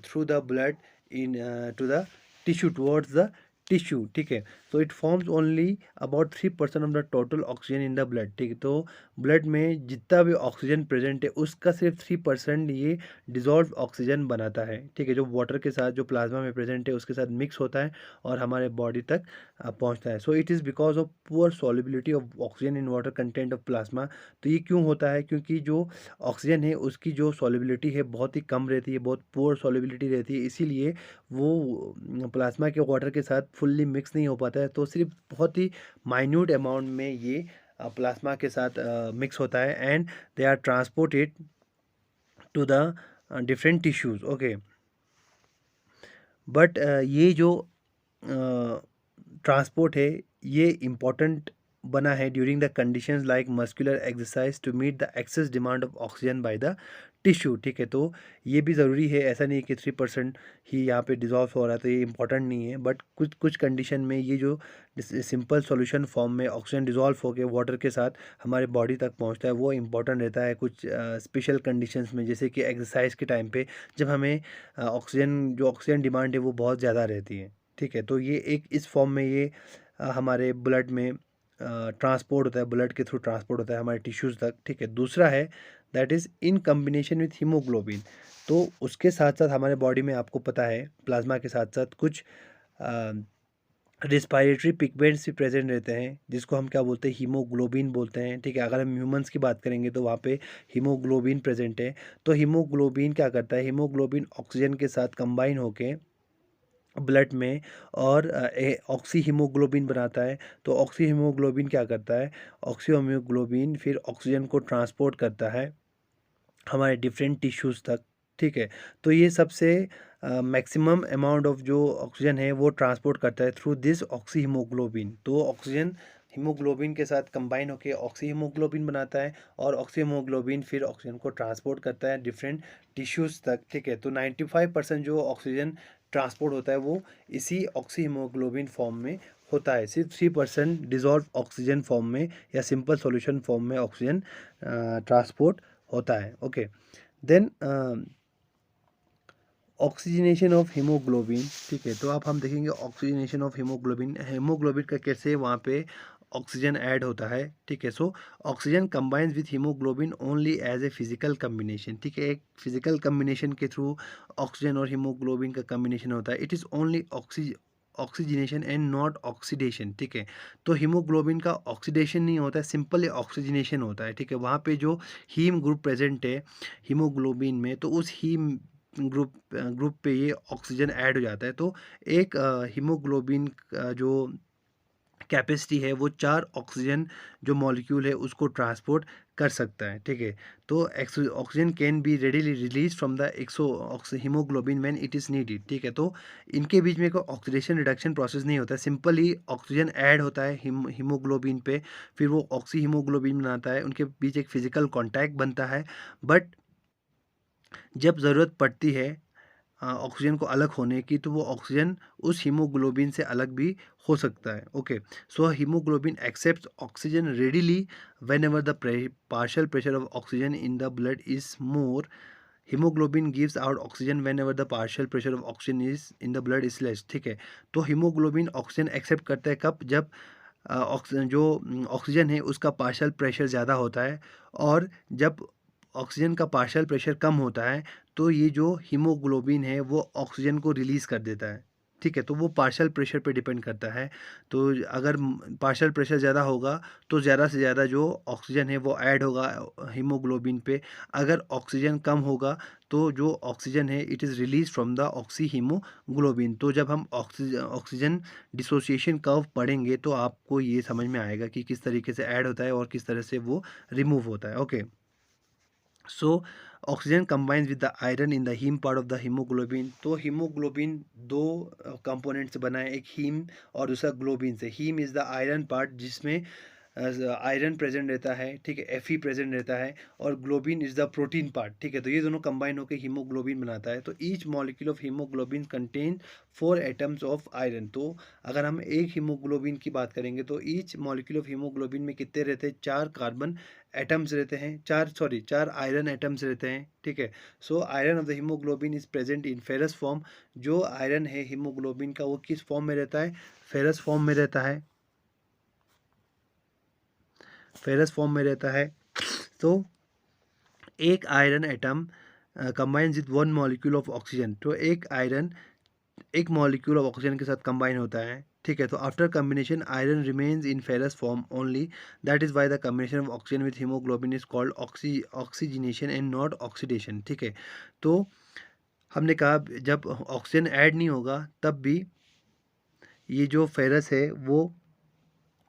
through the blood into the tissue towards the tissue. ठीक है, तो it forms only about 3% of the total oxygen in the blood. ठीक है, तो ब्लड में जितना भी ऑक्सीजन प्रेजेंट है उसका सिर्फ 3% ये डिजॉल्व ऑक्सीजन बनाता है। ठीक है, जो वाटर के साथ जो प्लाज्मा में प्रेजेंट है उसके साथ मिक्स होता है और हमारे बॉडी तक पहुंचता है। So it is because of poor solubility of oxygen in water content of plasma. तो ये क्यों होता है, क्योंकि जो ऑक्सीजन है उसकी जो सॉल्युबिलिटी है बहुत ही कम रहती है, बहुत पुअर सॉल्युबिलिटी रहती है, इसीलिए वो प्लाज्मा के वाटर के साथ फुल्ली मिक्स नहीं हो पाता है। तो सिर्फ बहुत ही माइन्यूट अमाउंट में ये प्लाज्मा के साथ मिक्स होता है and they are transported to the different tissues. Okay, but ये जो ट्रांसपोर्ट है ये इम्पॉर्टेंट बना है during the conditions like muscular exercise to meet the excess demand of oxygen by the tissue. ठीक है, तो ये भी ज़रूरी है, ऐसा नहीं है कि 3% ही यहाँ पे डिज़ोल्व हो रहा है तो ये इंपॉर्टेंट नहीं है। बट कुछ कुछ कंडीशन में ये जो सिंपल सॉल्यूशन फॉर्म में ऑक्सीजन डिज़ोल्व होकर वाटर के साथ हमारे बॉडी तक पहुँचता है वो इंपॉर्टेंट रहता है कुछ स्पेशल कंडीशंस में, जैसे कि एक्सरसाइज के टाइम पे जब हमें ऑक्सीजन डिमांड है वो बहुत ज़्यादा रहती है। ठीक है, तो ये एक इस फॉर्म में ये हमारे ब्लड में ट्रांसपोर्ट होता है, ब्लड के थ्रू ट्रांसपोर्ट होता है हमारे टिश्यूज़ तक। ठीक है, दूसरा है that is in combination with haemoglobin. तो उसके साथ साथ हमारे बॉडी में आपको पता है प्लाज्मा के साथ साथ कुछ रिस्पायरेटरी पिगमेंट्स भी प्रेजेंट रहते हैं जिसको हम क्या बोलते हैं, हीमोग्लोबिन बोलते हैं। ठीक है, अगर हम ह्यूमंस की बात करेंगे तो वहाँ पे हीमोग्लोबिन प्रेजेंट है। तो हीमोग्लोबिन क्या करता है, हीमोग्लोबिन ऑक्सीजन के साथ कंबाइन होके ब्लड में और ऑक्सी हीमोग्लोबिन बनाता है। तो ऑक्सी हीमोग्लोबिन क्या करता है, ऑक्सी हीमोग्लोबिन फिर ऑक्सीजन को ट्रांसपोर्ट करता है हमारे डिफरेंट टिश्यूज़ तक। ठीक है, तो ये सबसे मैक्सिमम अमाउंट ऑफ जो ऑक्सीजन है वो ट्रांसपोर्ट करता है थ्रू दिस ऑक्सी हीमोग्लोबिन। तो ऑक्सीजन हीमोग्लोबिन के साथ कंबाइन होकर ऑक्सी हीमोग्लोबिन बनाता है और ऑक्सी हीमोग्लोबिन फिर ऑक्सीजन को ट्रांसपोर्ट करता है डिफरेंट टिश्यूज़ तक। ठीक है, तो 95% जो ऑक्सीजन ट्रांसपोर्ट होता है वो इसी ऑक्सी हीमोग्लोबिन फॉर्म में होता है। सिर्फ 3% डिजॉल्व ऑक्सीजन फॉर्म में या सिंपल सॉल्यूशन फॉर्म में ऑक्सीजन ट्रांसपोर्ट होता है। Okay, then oxygenation of haemoglobin. ठीक है, तो अब हम देखेंगे ऑक्सीजनेशन ऑफ हीमोग्लोबिन, हीमोग्लोबिन का कैसे वहाँ पे ऑक्सीजन ऐड होता है। ठीक है, so oxygen combines with haemoglobin only as a physical combination. ठीक है, एक फिजिकल कम्बिनेशन के थ्रू ऑक्सीजन और हीमोग्लोबिन का कम्बिनेशन होता है। It is only oxygenation and not oxidation. ठीक है, तो हीमोग्लोबिन का ऑक्सीडेशन नहीं होता है, सिंपल ऑक्सीजनेशन होता है। ठीक है, वहाँ पे जो हीम ग्रुप प्रेजेंट है हीमोग्लोबिन में, तो उस हीम ग्रुप पे ये ऑक्सीजन ऐड हो जाता है। तो एक हीमोग्लोबिन का जो कैपेसिटी है वो 4 ऑक्सीजन जो मॉलिक्यूल है उसको ट्रांसपोर्ट कर सकता है। ठीक है, तो oxygen can be readily release from the haemoglobin when it is needed. ठीक है, तो इनके बीच में कोई ऑक्सीडेशन रिडक्शन प्रोसेस नहीं होता है, सिंपली ऑक्सीजन ऐड होता है हीमोग्लोबिन पे, फिर वो ऑक्सी हीमोग्लोबिन बनाता है, उनके बीच एक फिजिकल कॉन्टैक्ट बनता है। बट जब ज़रूरत पड़ती है ऑक्सीजन को अलग होने की, तो वो ऑक्सीजन उस हीमोग्लोबिन से अलग भी हो सकता है। Okay, so haemoglobin accepts oxygen readily when ever the partial pressure of oxygen in the blood is more. Haemoglobin gives out oxygen when ever the partial pressure of oxygen is in the blood is less. ठीक है, तो haemoglobin oxygen accept करता है कब, जब oxygen है उसका partial pressure ज़्यादा होता है और जब ऑक्सीजन का पार्शियल प्रेशर कम होता है तो ये जो हीमोग्लोबिन है वो ऑक्सीजन को रिलीज़ कर देता है, ठीक है। तो वो पार्शियल प्रेशर पे डिपेंड करता है। तो अगर पार्शियल प्रेशर ज़्यादा होगा तो ज़्यादा से ज़्यादा जो ऑक्सीजन है वो ऐड होगा हीमोग्लोबिन पे। अगर ऑक्सीजन कम होगा तो जो ऑक्सीजन है it is release from the oxy haemoglobin. तो जब हम ऑक्सीजन डिसोसिएशन कर्व पढ़ेंगे तो आपको ये समझ में आएगा कि किस तरीके से ऐड होता है और किस तरह से वो रिमूव होता है। Okay, so oxygen combines with the iron in the haem part of the haemoglobin. तो हीमोग्लोबिन दो कंपोनेंट से बना है, एक हीम और दूसरा ग्लोबिन से। Haem is the iron part जिसमें आयरन प्रेजेंट रहता है, ठीक है, Fe प्रेजेंट रहता है, और globin is the protein part, ठीक है। तो ये दोनों कंबाइन होकर हीमोग्लोबिन बनाता है। तो each molecule of haemoglobin contain 4 atoms of iron. तो अगर हम एक हीमोग्लोबिन की बात करेंगे तो ईच मॉलिक्यूल ऑफ हीमोग्लोबिन में कितने रहते हैं, 4 कार्बन एटम्स रहते हैं, 4 आयरन एटम्स रहते हैं, ठीक है। So iron of the haemoglobin is present in ferrous form. जो आयरन है हीमोग्लोबिन का वो किस फॉर्म में रहता है, फेरस फॉर्म में रहता है, फेरस फॉर्म में रहता है। तो एक iron atom combines with one molecule of oxygen. तो एक आयरन एक मॉलिक्यूल ऑफ ऑक्सीजन के साथ कंबाइन होता है, ठीक है। तो after combination iron remains in ferrous form only, that is why the combination of oxygen with haemoglobin is called oxygenation and not oxidation, ठीक है। तो हमने कहा जब ऑक्सीजन ऐड नहीं होगा तब भी ये जो फेरस है वो,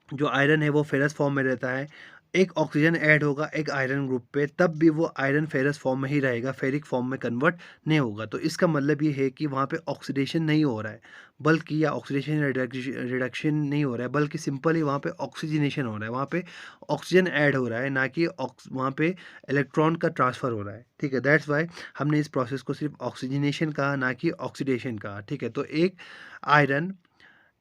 जो आयरन है वो फेरस फॉर्म में रहता है। एक ऑक्सीजन ऐड होगा एक आयरन ग्रुप पे तब भी वो आयरन फेरस फॉर्म में ही रहेगा, फेरिक फॉर्म में कन्वर्ट नहीं होगा। तो इसका मतलब ये है कि वहाँ पे ऑक्सीडेशन नहीं हो रहा है, बल्कि या ऑक्सीडेशन रिडक्शन नहीं हो रहा है, बल्कि सिंपली वहाँ पे ऑक्सीजनेशन हो रहा है। वहाँ पे ऑक्सीजन ऐड हो रहा है, ना कि वहाँ पे इलेक्ट्रॉन का ट्रांसफ़र हो रहा है, ठीक है। दैट्स वाई हमने इस प्रोसेस को सिर्फ ऑक्सीजनेशन कहा, ना कि ऑक्सीडेशन कहा, ठीक है। तो एक आयरन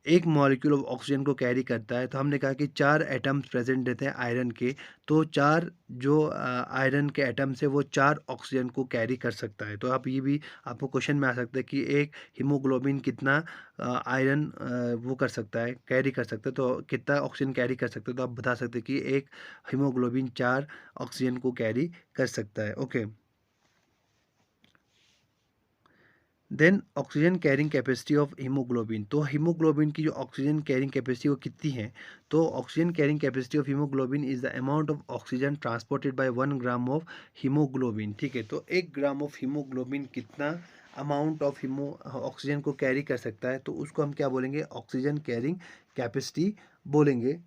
एक मॉलिक्यूल ऑफ ऑक्सीजन को कैरी करता है। तो हमने कहा कि 4 एटम्स प्रेजेंट रहते हैं आयरन के। तो 4 जो आयरन के एटम्स है वो 4 ऑक्सीजन को कैरी कर सकता है। तो आप ये भी आपको क्वेश्चन में आ सकता है कि एक हीमोग्लोबिन कितना आयरन वो कर सकता है, कैरी कर सकता है, तो कितना ऑक्सीजन कैरी कर सकते हो। तो आप बता सकते हैं कि एक हीमोग्लोबिन 4 ऑक्सीजन को कैरी कर सकता है। Okay, then oxygen carrying capacity of haemoglobin. तो हीमोग्लोबिन की जो ऑक्सीजन कैरिंग कैपेसिटी वो कितनी है, तो oxygen carrying capacity of haemoglobin is the amount of oxygen transported by 1 gram of haemoglobin, ठीक है। तो 1 ग्राम ऑफ हीमोग्लोबिन कितना अमाउंट ऑफ ऑक्सीजन को कैरी कर सकता है, तो उसको हम क्या बोलेंगे, ऑक्सीजन कैरिंग कैपेसिटी बोलेंगे।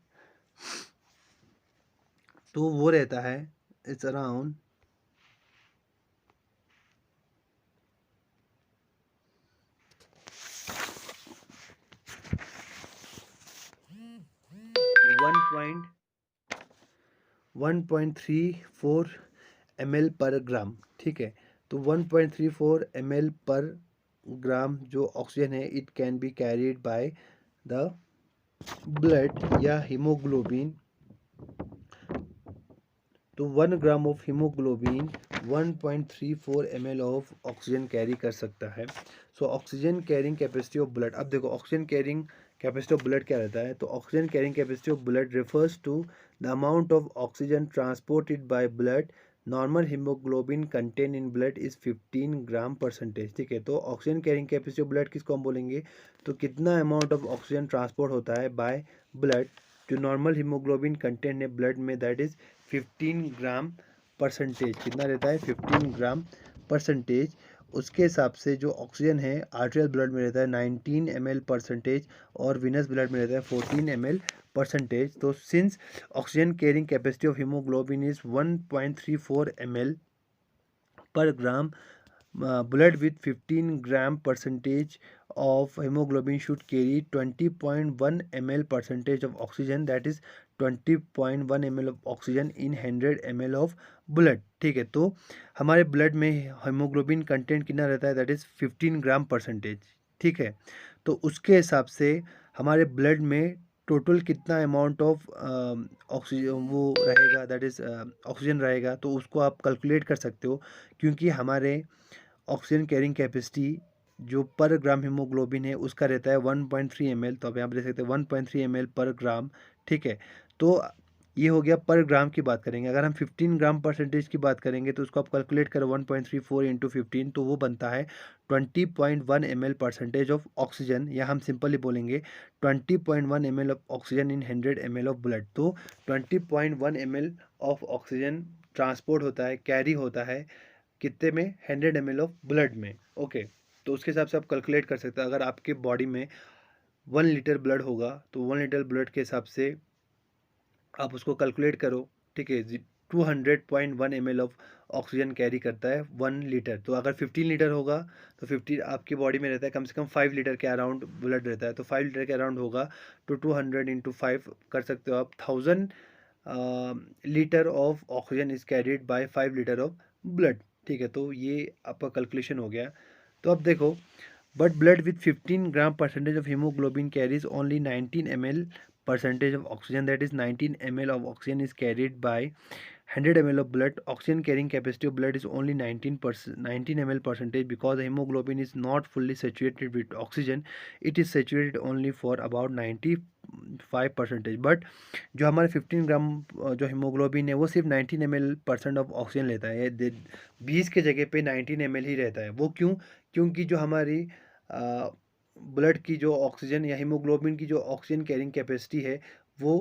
तो वो रहता है इट्स अराउंड 1.34 ml पर ग्राम, ठीक है। तो 1.34 ml पर ग्राम जो ऑक्सीजन है it can be carried by the blood या हीमोग्लोबिन। तो 1 gram of haemoglobin 1.34 ml of oxygen carry कर सकता है। So oxygen carrying capacity of blood, अब देखो oxygen carrying capacity of blood क्या रहता है, तो oxygen carrying capacity of blood refers to the amount of oxygen transported by blood. Normal haemoglobin content in blood is 15 gram percentage, ठीक है। तो oxygen carrying capacity of blood किसको हम बोलेंगे, तो कितना अमाउंट ऑफ ऑक्सीजन ट्रांसपोर्ट होता है बाय ब्लड, जो नॉर्मल हीमोग्लोबिन कंटेंट है ब्लड में, दैट इज 15 ग्राम परसेंटेज। कितना रहता है, 15 ग्राम परसेंटेज। उसके हिसाब से जो ऑक्सीजन है आर्टेरियल ब्लड में रहता है 19 ml परसेंटेज और विनस ब्लड में रहता है 14 ml परसेंटेज। तो since oxygen carrying capacity of haemoglobin is 1.34 ml पर ग्राम, blood with 15 gram percentage of hemoglobin should carry 20.1 ml percentage of oxygen, that is 20.1 ml of oxygen in 100 ml of blood, ठीक है। तो हमारे blood में haemoglobin content कितना रहता है, that is 15 gram percentage, ठीक है। तो उसके हिसाब से हमारे ब्लड में टोटल कितना अमाउंट ऑफ ऑक्सीजन वो रहेगा, दैट इज़ ऑक्सीजन रहेगा, तो उसको आप कैलकुलेट कर सकते हो। क्योंकि हमारे ऑक्सीजन कैरिंग कैपेसिटी जो पर ग्राम हीमोग्लोबिन है उसका रहता है 1.3 ml। तो आप यहाँ पर देख सकते हैं 1.3 ml पर ग्राम, ठीक है। तो ये हो गया पर ग्राम की बात करेंगे। अगर हम 15 ग्राम परसेंटेज की बात करेंगे तो उसको आप कैलकुलेट करो 1.34 इंटू 15, तो वो बनता है 20.1 ml परसेंटेज ऑफ ऑक्सीजन, या हम सिंपली बोलेंगे 20.1 ml of oxygen in 100 ml of blood. तो 20.1 ml ऑफ ऑक्सीजन ट्रांसपोर्ट होता है, कैरी होता है कितने में, 100 ml ऑफ ब्लड में। ओके, तो उसके हिसाब से आप कैलकुलेट कर सकते हैं। अगर आपके बॉडी में 1 लीटर ब्लड होगा तो 1 लीटर ब्लड के हिसाब से आप उसको कैलकुलेट करो, ठीक है। 200.1 ml ऑफ ऑक्सीजन कैरी करता है 1 लीटर। तो अगर 15 लीटर होगा तो 50 आपकी बॉडी में रहता है, कम से कम 5 लीटर के अराउंड ब्लड रहता है, तो 5 लीटर के अराउंड होगा तो 200 इंटू 5 कर सकते हो आप। 1000 litre of oxygen is carried bye 5 litre of blood, ठीक है। तो ये आपका कैलकुलेशन हो गया। तो अब देखो, but blood with 15 gram percentage of hemoglobin carries only 19 ml percentage of oxygen, that is 19 ml of oxygen is carried by 100 ml of blood. Oxygen carrying capacity of blood is only 19 ml percentage, because the hemoglobin is not fully saturated with oxygen, it is saturated only for about 95 percentage। But जो हमारे 15 ग्राम जो haemoglobin है वो सिर्फ 19 ml percent of oxygen लेता है। 20 के जगह पे 19 ml ही रहता है। वो क्यों? क्योंकि जो हमारी ब्लड की जो ऑक्सीजन या हीमोग्लोबिन की जो ऑक्सीजन कैरिंग कैपेसिटी है वो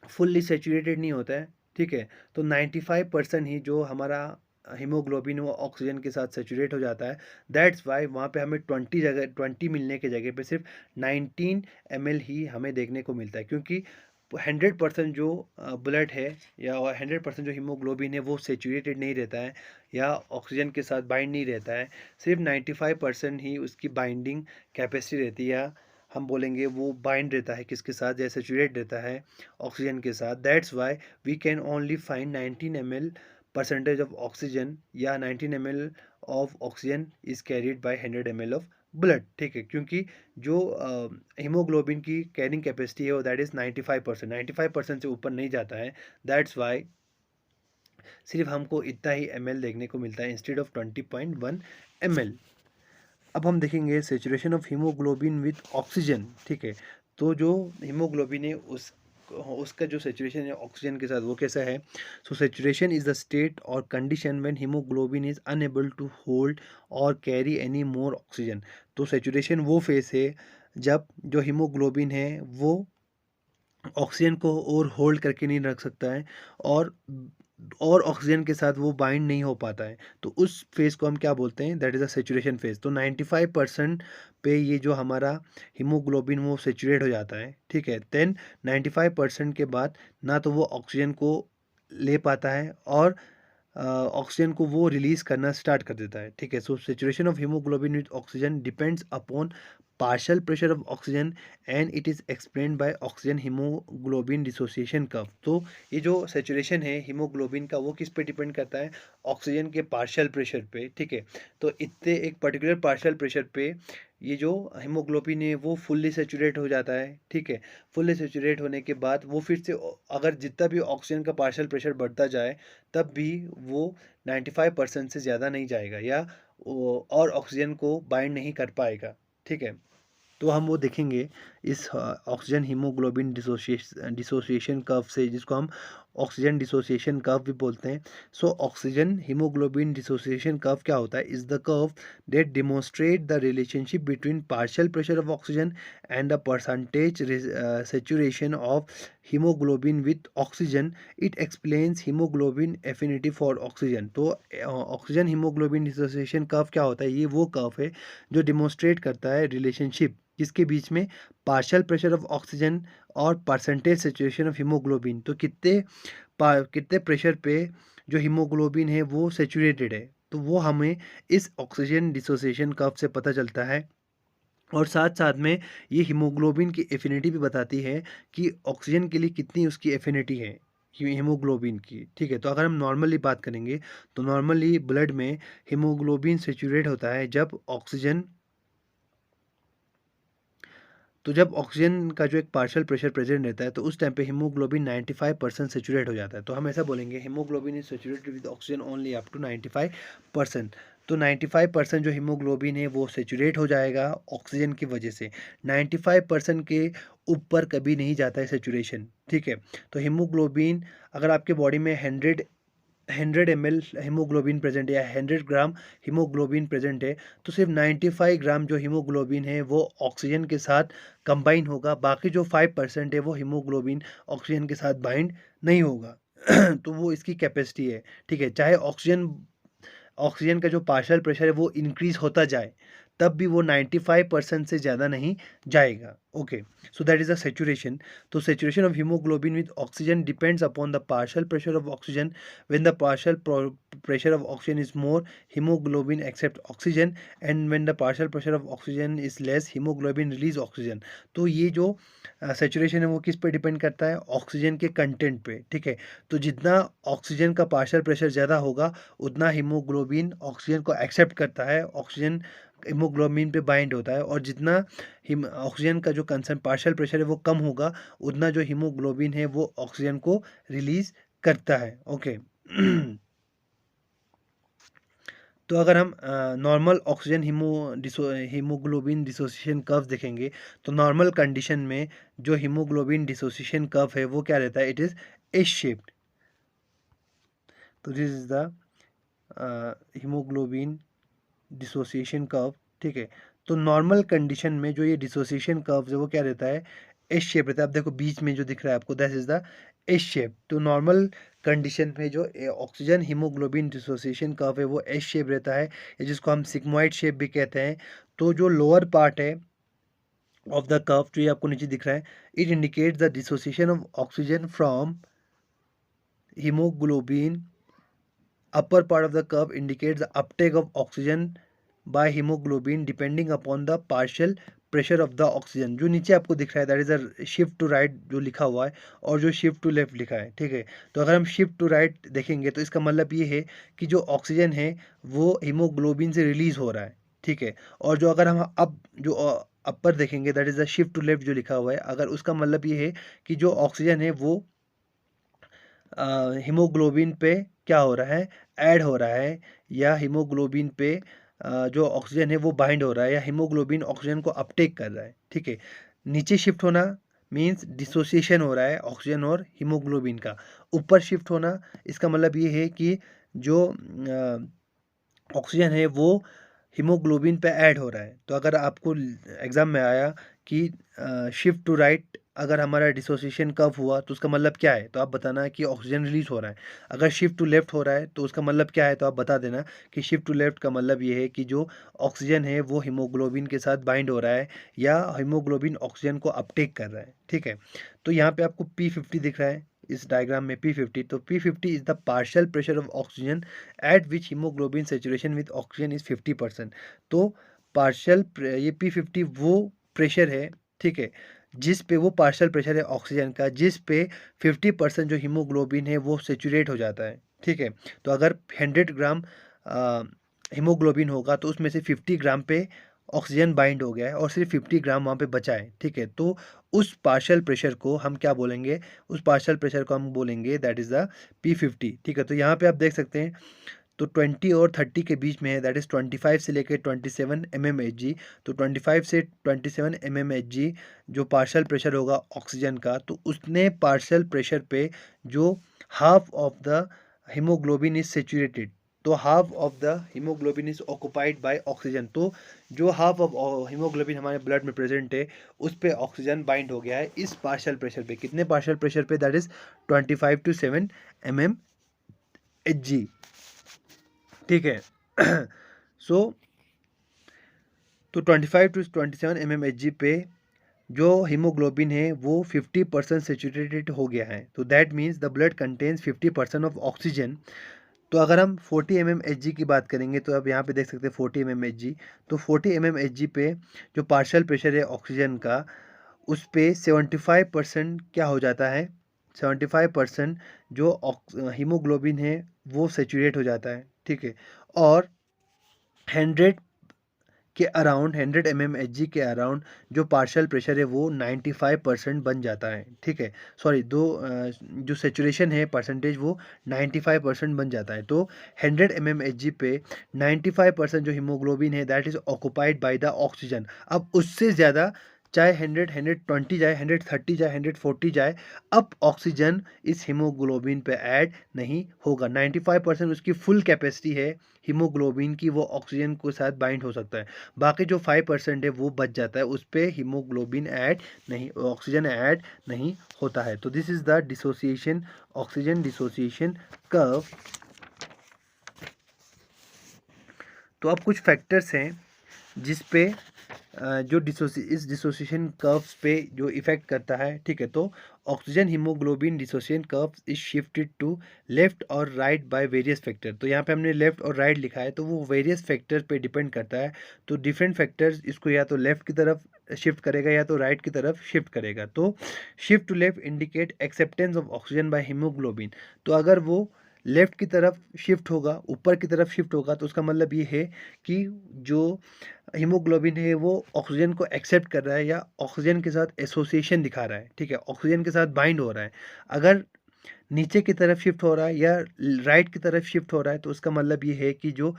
फुल्ली सेचुरेटेड नहीं होता है, ठीक है। तो 95% ही जो हमारा हीमोग्लोबिन वो ऑक्सीजन के साथ सेचुरेट हो जाता है। दैट्स वाई वहाँ पे हमें 20 मिलने के जगह पे सिर्फ 19 ml ही हमें देखने को मिलता है, क्योंकि 100% जो ब्लड है या 100% जो हीमोग्लोबिन है वो सेचुरेटेड नहीं रहता है या ऑक्सीजन के साथ बाइंड नहीं रहता है। सिर्फ 95% ही उसकी बाइंडिंग कैपेसिटी रहती है, या हम बोलेंगे वो बाइंड रहता है किसके साथ, या सेचुरेट रहता है ऑक्सीजन के साथ। That's why we can only find 19 ml percentage of oxygen, या 19 ml of oxygen is carried by 100 ml of blood, ठीक है। क्योंकि जो हीमोग्लोबिन की कैरिंग कैपेसिटी है वो दैट इज़ 95%, 95% से ऊपर नहीं जाता है। दैट्स वाई सिर्फ हमको इतना ही ml देखने को मिलता है इंस्टेड ऑफ 20.1 ml। अब हम देखेंगे saturation of haemoglobin with oxygen, ठीक है। तो जो हीमोग्लोबिन है उसका जो सेचुरेशन है ऑक्सीजन के साथ वो कैसा है। So saturation is the state और condition when haemoglobin is unable to hold और कैरी एनी मोर ऑक्सीजन। तो सेचुरेशन वो फेस है जब जो हीमोग्लोबिन है वो ऑक्सीजन को और होल्ड करके नहीं रख सकता है, और ऑक्सीजन के साथ वो बाइंड नहीं हो पाता है। तो उस फेज़ को हम क्या बोलते हैं, that is a saturation phase. तो 95% पे ये जो हमारा हीमोग्लोबिन वो सेचुरेट हो जाता है, ठीक है। देन 95% के बाद ना तो वो ऑक्सीजन को ले पाता है और ऑक्सीजन को वो रिलीज़ करना स्टार्ट कर देता है, ठीक है। So saturation of haemoglobin with oxygen depends upon partial pressure of oxygen and it is explained by oxygen hemoglobin dissociation curve। तो ये जो सेचुरेशन है हीमोग्लोबिन का वो किस पे डिपेंड करता है, ऑक्सीजन के पार्शियल प्रेशर पे, ठीक है। तो इतने एक पर्टिकुलर पार्शियल प्रेशर पे ये जो हीमोग्लोबिन है वो फुल्ली सेचुरेट हो जाता है, ठीक है। फुल्ली सेचुरेट होने के बाद वो फिर से अगर जितना भी ऑक्सीजन का पार्शियल प्रेशर बढ़ता जाए तब भी वो 95% से ज़्यादा नहीं जाएगा, या और ऑक्सीजन को बाइंड नहीं कर पाएगा, ठीक है। तो हम वो देखेंगे इस ऑक्सीजन हीमोग्लोबिन डिसोसिएशन कर्व से, जिसको हम ऑक्सीजन डिसोसिएशन कर्व भी बोलते हैं। So oxygen haemoglobin dissociation curve क्या होता है, is the curve that demonstrate the relationship between partial pressure of oxygen and the percentage saturation of haemoglobin with oxygen. It explains haemoglobin affinity for oxygen. तो oxygen haemoglobin dissociation curve क्या होता है, ये वो curve है जो demonstrate करता है रिलेशनशिप किसके बीच में, पार्शियल प्रेशर ऑफ ऑक्सीजन और परसेंटेज सेचुरेशन ऑफ हीमोग्लोबिन। तो कितने प्रेशर पे जो हीमोग्लोबिन है वो सेचुरेटेड है, तो वो हमें इस ऑक्सीजन डिसोसिएशन कर्व से पता चलता है। और साथ साथ में ये हीमोग्लोबिन की एफिनिटी भी बताती है कि ऑक्सीजन के लिए कितनी उसकी एफिनिटी है हीमोग्लोबिन की, ठीक है। तो अगर हम नॉर्मली बात करेंगे तो नॉर्मली ब्लड में हीमोग्लोबिन सेचुरेट होता है जब ऑक्सीजन का जो एक पार्शियल प्रेशर प्रेजेंट रहता है, तो उस टाइम पे हीमोग्लोबिन 95% सेचुरेट हो जाता है। तो हम ऐसा बोलेंगे haemoglobin is saturated with oxygen only up to 95%। तो 95% जो हीमोग्लोबिन है वो सेचुरेट हो जाएगा ऑक्सीजन की वजह से। 95% के ऊपर कभी नहीं जाता है सेचुरेशन, ठीक है। तो हीमोग्लोबिन अगर आपके बॉडी में 100 ml हीमोग्लोबिन प्रेजेंट है या 100 ग्राम हीमोग्लोबिन प्रेजेंट है, तो सिर्फ 95 ग्राम जो हीमोग्लोबिन है वो ऑक्सीजन के साथ कंबाइन होगा। बाकी जो 5% है वो हीमोग्लोबिन ऑक्सीजन के साथ बाइंड नहीं होगा। तो वो इसकी कैपेसिटी है, ठीक है। चाहे ऑक्सीजन का जो पार्शियल प्रेशर है वो इंक्रीज होता जाए, तब भी वो 95% से ज़्यादा नहीं जाएगा। Okay, so that is a saturation. तो saturation of haemoglobin with oxygen depends upon the partial pressure of oxygen. When the partial pressure of oxygen is more, hemoglobin accept oxygen, and when the partial pressure of oxygen is less, hemoglobin release oxygen। तो ये जो saturation है वो किस पे depend करता है? Oxygen के कंटेंट पे, ठीक है। तो जितना ऑक्सीजन का पार्शियल प्रेशर ज़्यादा होगा, उतना हीमोग्लोबिन ऑक्सीजन को एक्सेप्ट करता है, ऑक्सीजन हीमोग्लोबिन पे बाइंड होता है। और जितना ऑक्सीजन का जो कंसर्न पार्शियल प्रेशर है वो कम होगा, उतना जो हीमोग्लोबिन है वो ऑक्सीजन को रिलीज करता है। ओके। तो अगर हम normal oxygen haemoglobin dissociation curve देखेंगे, तो नॉर्मल कंडीशन में जो हीमोग्लोबिन डिसोसिएशन कर्व है वो क्या रहता है? It is S shaped. तो this is the haemoglobin dissociation curve, ठीक है। तो नॉर्मल कंडीशन में जो ये डिसोसिएशन कर्व है वो क्या रहता है? एस शेप रहता है। आप देखो बीच में जो दिख रहा है आपको, that is the S shape. तो नॉर्मल कंडीशन में जो ऑक्सीजन हीमोग्लोबिन डिसोसिएशन कर्व है वो एस शेप रहता है, जिसको हम सिग्मोइड शेप भी कहते हैं। तो जो लोअर पार्ट है ऑफ द कर्व जो ये आपको नीचे दिख रहा है, it indicates the dissociation of oxygen from haemoglobin. Upper part of the curve indicates the uptake of oxygen by hemoglobin depending upon the partial pressure of the oxygen। जो नीचे आपको दिख रहा है that is a shift to right जो लिखा हुआ है, और जो शिफ्ट टू लेफ्ट लिखा है, ठीक है। तो अगर हम शिफ्ट टू राइट देखेंगे तो इसका मतलब ये है कि जो ऑक्सीजन है वो हीमोग्लोबिन से रिलीज हो रहा है, ठीक है। और जो अगर हम अब जो अपर देखेंगे that is the shift to left जो लिखा हुआ है, अगर उसका मतलब ये है कि जो ऑक्सीजन है वो हीमोग्लोबिन पे क्या हो रहा है? ऐड हो रहा है, या हीमोग्लोबिन पे जो ऑक्सीजन है वो बाइंड हो रहा है, या हीमोग्लोबिन ऑक्सीजन को अपटेक कर रहा है, ठीक है। नीचे शिफ्ट होना मीन्स डिसोसिएशन हो रहा है ऑक्सीजन और हीमोग्लोबिन का। ऊपर शिफ्ट होना इसका मतलब ये है कि जो ऑक्सीजन है वो हीमोग्लोबिन पे ऐड हो रहा है। तो अगर आपको एग्ज़ाम में आया कि शिफ्ट टू राइट अगर हमारा डिसोसिएशन कब हुआ तो उसका मतलब क्या है, तो आप बताना कि ऑक्सीजन रिलीज हो रहा है। अगर शिफ्ट टू लेफ्ट हो रहा है तो उसका मतलब क्या है, तो आप बता देना कि शिफ्ट टू लेफ्ट का मतलब ये है कि जो ऑक्सीजन है वो हीमोग्लोबिन के साथ बाइंड हो रहा है, या हीमोग्लोबिन ऑक्सीजन को अपटेक कर रहा है, ठीक है। तो यहाँ पे आपको P50 दिख रहा है इस डायग्राम में P50। तो P50 is the partial pressure of oxygen eight which haemoglobin saturation with oxygen is 50%। तो ये P50 वो प्रेशर है, ठीक है, जिस पे वो पार्शियल प्रेशर है ऑक्सीजन का, जिस पे 50% जो हीमोग्लोबिन है वो सेचुरेट हो जाता है, ठीक है। तो अगर 100 ग्राम हीमोग्लोबिन होगा तो उसमें से 50 ग्राम पे ऑक्सीजन बाइंड हो गया है और सिर्फ 50 ग्राम वहाँ पे बचा है, ठीक है। तो उस पार्शियल प्रेशर को हम क्या बोलेंगे? उस पार्शियल प्रेशर को हम बोलेंगे दैट इज़ द P50, ठीक है। तो यहाँ पे आप देख सकते हैं तो 20 और 30 के बीच में है, दैट इज़ 25 से लेकर 27 mmHg। तो 25 से 27 mmHg जो पार्शियल प्रेशर होगा ऑक्सीजन का, तो उसने पार्शियल प्रेशर पे जो half of the haemoglobin is saturated, तो half of the haemoglobin is occupied by oxygen. तो जो हाफ ऑफ हीमोग्लोबिन हमारे ब्लड में प्रेजेंट है उस पे ऑक्सीजन बाइंड हो गया है इस पार्शियल प्रेशर पे। कितने पार्शियल प्रेशर पे? दैट इज 25 to 7 mmHg, ठीक है। सो तो 25 to 27 mmHg पे जो हीमोग्लोबिन है वो 50% सेचुरेटेड हो गया है। तो that means the blood contains 50% of oxygen. तो अगर हम 40 mmHg की बात करेंगे तो आप यहाँ पे देख सकते हैं 40 mmHg। तो 40 mmHg पे जो पार्शियल प्रेशर है ऑक्सीजन का, उस पे 75% क्या हो जाता है? 75% जो हीमोग्लोबिन है वो सेचुरेट हो जाता है, ठीक है। और 100 के अराउंड 100 mmHg के अराउंड जो पार्शियल प्रेशर है वो 95% बन जाता है, ठीक है। सॉरी, जो सेचुरेशन है परसेंटेज वो 95% बन जाता है। तो 100 mmHg पे 95% जो हीमोग्लोबिन है that is occupied by the oxygen. अब उससे ज़्यादा चाहे 100, 120 जाए, 130 जाए, 140 जाए, अब ऑक्सीजन इस हीमोग्लोबिन पे ऐड नहीं होगा। 95% उसकी फुल कैपेसिटी है हीमोग्लोबिन की, वो ऑक्सीजन के साथ बाइंड हो सकता है। बाकी जो 5% है वो बच जाता है, उस पे हीमोग्लोबिन ऐड नहीं, ऑक्सीजन ऐड नहीं होता है। तो this is the dissociation, oxygen dissociation curve. तो अब कुछ फैक्टर्स हैं जिस पे जो इस डिसोसिएशन कर्व्स पे जो इफेक्ट करता है, ठीक है। तो oxygen haemoglobin dissociation curves is shifted to left और राइट बाय वेरियस फैक्टर। तो यहाँ पे हमने लेफ्ट और राइट लिखा है, तो वो वेरियस फैक्टर पे डिपेंड करता है। तो डिफरेंट फैक्टर्स इसको या तो लेफ्ट की तरफ शिफ्ट करेगा या तो राइट की तरफ शिफ्ट करेगा। तो shift to left indicate acceptance of oxygen by haemoglobin. तो अगर वो लेफ्ट की तरफ शिफ्ट होगा, ऊपर की तरफ शिफ्ट होगा, तो उसका मतलब ये है कि जो हीमोग्लोबिन है वो ऑक्सीजन को एक्सेप्ट कर रहा है या ऑक्सीजन के साथ एसोसिएशन दिखा रहा है, ठीक है, ऑक्सीजन के साथ बाइंड हो रहा है। अगर नीचे की तरफ शिफ्ट हो रहा है या राइट की तरफ शिफ्ट हो रहा है, तो उसका मतलब ये है कि जो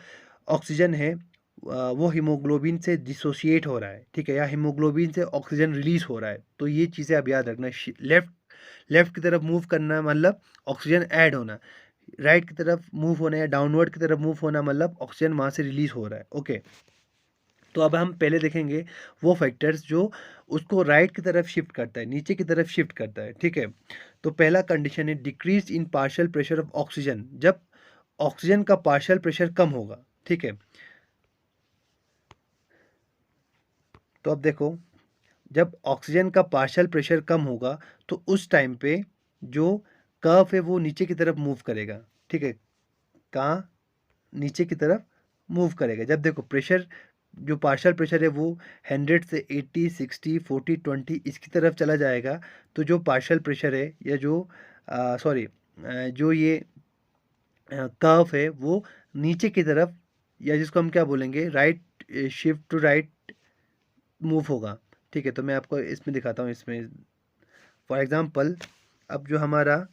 ऑक्सीजन है वो हीमोग्लोबिन से डिसोसिएट हो रहा है, ठीक है, या हीमोग्लोबिन से ऑक्सीजन रिलीज हो रहा है। तो ये चीज़ें आप याद रखना। लेफ्ट लेफ्ट की तरफ मूव करना मतलब ऑक्सीजन ऐड होना, राइट की तरफ मूव होना या डाउनवर्ड की तरफ मूव होना मतलब ऑक्सीजन वहाँ से रिलीज हो रहा है। ओके, तो अब हम पहले देखेंगे वो फैक्टर्स जो उसको राइट की तरफ शिफ्ट करता है, नीचे की तरफ शिफ्ट करता है, ठीक है। तो पहला कंडीशन है decrease in partial pressure of oxygen, जब ऑक्सीजन का पार्शियल प्रेशर कम होगा, ठीक है। तो अब देखो, जब ऑक्सीजन का पार्शियल प्रेशर कम होगा तो उस टाइम पे जो कर्व है वो नीचे की तरफ मूव करेगा, ठीक है। कहाँ? नीचे की तरफ मूव करेगा। जब देखो प्रेशर, जो पार्शियल प्रेशर है वो 100 से 80, 60, 40, 20 इसकी तरफ चला जाएगा, तो जो पार्शियल प्रेशर है या जो जो ये कर्व है वो नीचे की तरफ, या जिसको हम क्या बोलेंगे, right, shift to right move होगा, ठीक है। तो मैं आपको इसमें दिखाता हूँ। इसमें फॉर एग्जांपल, अब जो हमारा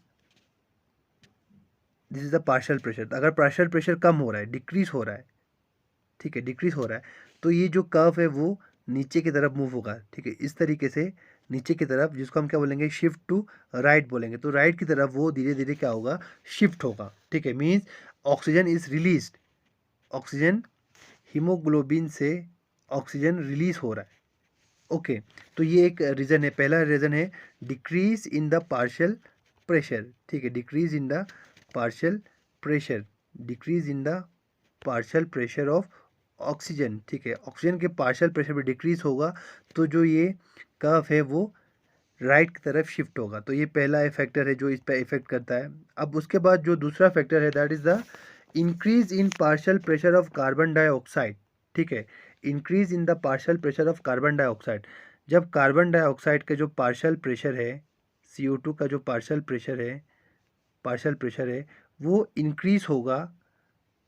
this is the partial pressure, अगर पार्शियल प्रेशर कम हो रहा है, डिक्रीज हो रहा है, ठीक है, डिक्रीज हो रहा है, तो ये जो कर्व है वो नीचे की तरफ मूव होगा, ठीक है, इस तरीके से नीचे की तरफ, जिसको हम क्या बोलेंगे, शिफ्ट टू राइट बोलेंगे। तो राइट की तरफ वो धीरे धीरे क्या होगा, शिफ्ट होगा, ठीक है। Means oxygen is release, oxygen, haemoglobin से ऑक्सीजन रिलीज हो रहा है। ओके, तो ये एक रीज़न है, पहला रीज़न है decrease in the partial pressure, ठीक है, decrease in the partial pressure, decrease in the partial pressure of oxygen, ठीक है। ऑक्सीजन के पार्शियल प्रेशर पे डिक्रीज होगा तो जो ये कर्व है वो राइट की तरफ शिफ्ट होगा। तो ये पहला फैक्टर है जो इस पर इफेक्ट करता है। अब उसके बाद जो दूसरा फैक्टर है that is the increase in partial pressure of carbon dioxide, ठीक है, increase in the partial pressure of carbon dioxide. जब कार्बन डाइऑक्साइड का जो पार्शियल प्रेशर है, CO2 का जो पार्शियल प्रेशर है वो इंक्रीज होगा,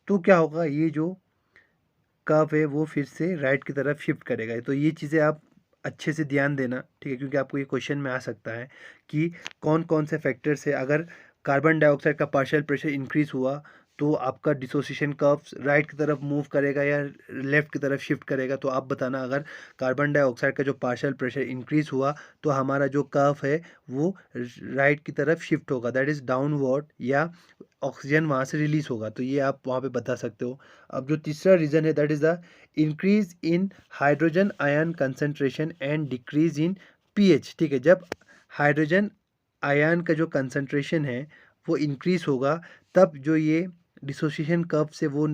तो क्या होगा, ये जो कर्व है वो फिर से राइट की तरफ शिफ्ट करेगा। तो ये चीज़ें आप अच्छे से ध्यान देना, ठीक है, क्योंकि आपको ये क्वेश्चन में आ सकता है कि कौन कौन से फैक्टर्स है। अगर कार्बन डाइऑक्साइड का पार्शियल प्रेशर इंक्रीज हुआ तो आपका डिसोसिएशन कर्व राइट की तरफ मूव करेगा या लेफ्ट की तरफ शिफ्ट करेगा। तो आप बताना, अगर कार्बन डाइऑक्साइड का जो पार्शियल प्रेशर इंक्रीज हुआ तो हमारा जो कर्व है वो राइट की तरफ शिफ्ट होगा, दैट इज़ डाउनवर्ड, या ऑक्सीजन वहाँ से रिलीज होगा। तो ये आप वहाँ पे बता सकते हो। अब जो तीसरा रीज़न है that is the increase in hydrogen ion concentration and decrease in pH, ठीक है। जब हाइड्रोजन आयन का जो कंसंट्रेशन है वो इंक्रीज होगा, तब जो ये डिसोसिएशन कर्व से वो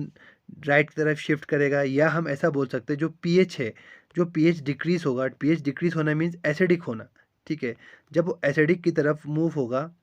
राइट की तरफ शिफ्ट करेगा, या हम ऐसा बोल सकते हैं जो पीएच है, जो पीएच डिक्रीज होगा, पीएच डिक्रीज होना मीन्स एसिडिक होना, ठीक है। जब वो एसिडिक की तरफ मूव होगा,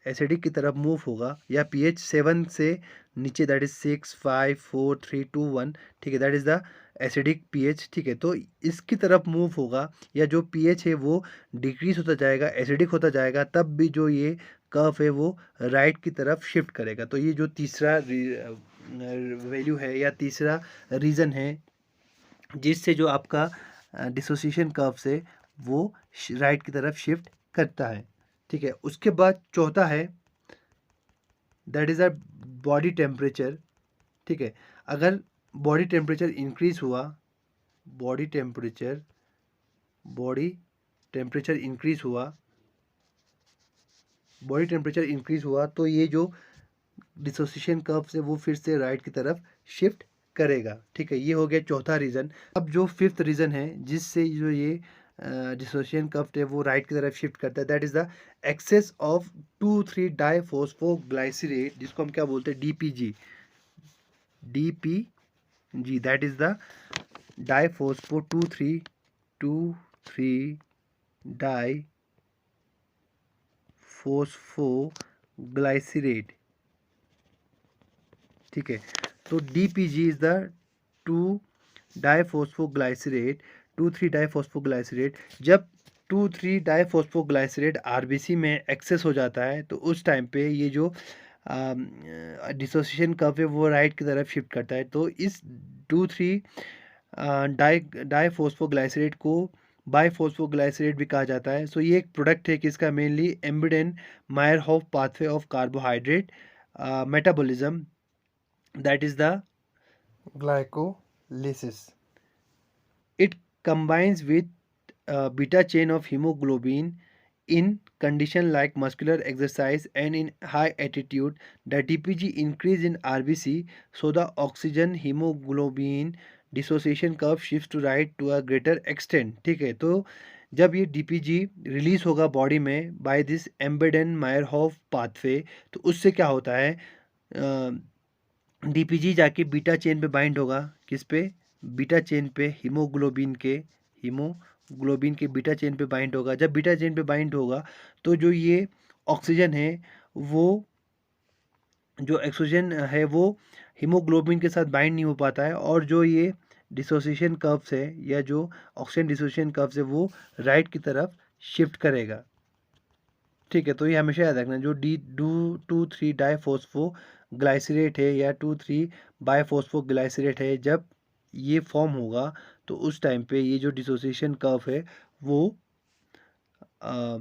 एसिडिक की तरफ मूव होगा, या pH 7 से नीचे, दैट इज 6, 5, 4, 3, 2, 1, ठीक है, that is the acidic pH, ठीक है। तो इसकी तरफ मूव होगा, या जो pH है वो डिक्रीज होता जाएगा, एसिडिक होता जाएगा, तब भी जो ये कर्व है वो राइट की तरफ शिफ्ट करेगा। तो ये जो तीसरा वैल्यू है या तीसरा रीज़न है जिससे जो आपका डिसोसिएशन कर्व से वो राइट की तरफ शिफ्ट करता है। ठीक है, उसके बाद चौथा है that is a body temperature. ठीक है, अगर बॉडी टेम्परेचर इंक्रीज हुआ, body temperature body temperature increase हुआ बॉडी टेम्परेचर इंक्रीज हुआ तो ये जो डिसोसिएशन कर्व से वो फिर से राइट की तरफ शिफ्ट करेगा। ठीक है, ये हो गया चौथा रीज़न। अब जो फिफ्थ रीज़न है जिससे जो ये डिसोसिएशन कर्व है वो राइट की तरफ शिफ्ट करता है, that is the excess of 2,3 diphosphoglycerate, जिसको हम क्या बोलते हैं, DPG. DPG that is the diphospho 2,3 diphosphoglycerate. ठीक है, तो डीपीजी इज द 2,3 डाइफॉस्फोग्लाइसरेट। जब 2,3 डाइफॉस्फोग्लाइसरेट आरबीसी में एक्सेस हो जाता है तो उस टाइम पे ये जो डिसोसिएशन कर्व है वो राइट की तरफ शिफ्ट करता है। तो इस 2,3 डाइफॉस्फोग्लाइसरेट को बाइफॉस्फोग्लाइसरेट भी कहा जाता है। सो ये एक प्रोडक्ट है किसका, mainly Embden Meyerhof pathway of carbohydrate metabolism, that is the glycolysis. It combines with beta chain of hemoglobin in condition like muscular exercise and in high altitude. The DPG increase in RBC, so the oxygen hemoglobin dissociation curve shifts to right to a greater extent. ठीक है, तो जब ये DPG release होगा body में by this एम्बेडेन Meyerhof pathway, तो उससे क्या होता है, डीपीजी जाके बीटा चेन पे बाइंड होगा, किस पे, बीटा चेन पे, हीमोग्लोबिन के बीटा चेन पे बाइंड होगा। जब बीटा चेन पे बाइंड होगा तो जो ये ऑक्सीजन है वो हीमोग्लोबिन के साथ बाइंड नहीं हो पाता है, और जो ये डिसोसिएशन कर्व्स है या जो ऑक्सीजन डिसोसिएशन कर्व्स है वो राइट की तरफ शिफ्ट करेगा। ठीक है, तो ये हमेशा याद रखना, जो डी डू 2,3 डाइफॉस्फो ग्लाइसरेट है या 2,3 बाइफॉस्फो ग्लाइसरेट है, जब ये फॉर्म होगा तो उस टाइम पे ये जो डिसोसिएशन कर्व है वो आ,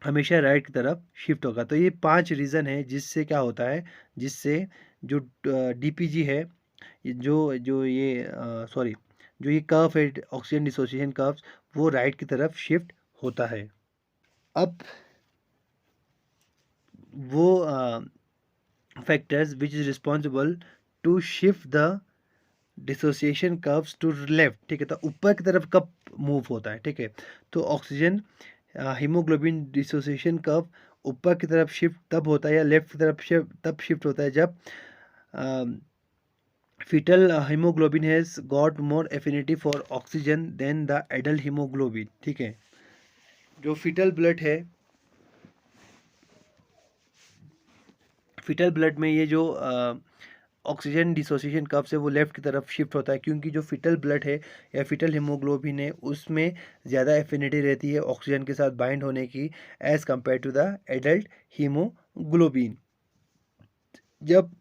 हमेशा राइट की तरफ शिफ्ट होगा। तो ये 5 रीज़न है जिससे क्या होता है, जिससे जो डीपीजी है, जो जो ये सॉरी जो ये कर्व है ऑक्सीजन डिसोसिएशन कर्व, वो राइट की तरफ शिफ्ट होता है। अब वो factors which is responsible to shift the dissociation curves to left। ठीक है, तो ऊपर की तरफ कब मूव होता है, ठीक है, तो ऑक्सीजन हीमोग्लोबिन डिसोसिएशन कर्व ऊपर की तरफ शिफ्ट तब होता है या लेफ्ट की तरफ तब शिफ्ट होता है जब fetal hemoglobin has got more affinity for oxygen than the adult hemoglobin। ठीक है, जो फीटल ब्लड में ये जो ऑक्सीजन डिसोसिएशन कर्व से वो लेफ्ट की तरफ शिफ्ट होता है, क्योंकि जो फीटल ब्लड है या फीटल हीमोग्लोबिन है उसमें ज़्यादा एफिनिटी रहती है ऑक्सीजन के साथ बाइंड होने की as compare to the adult haemoglobin. जब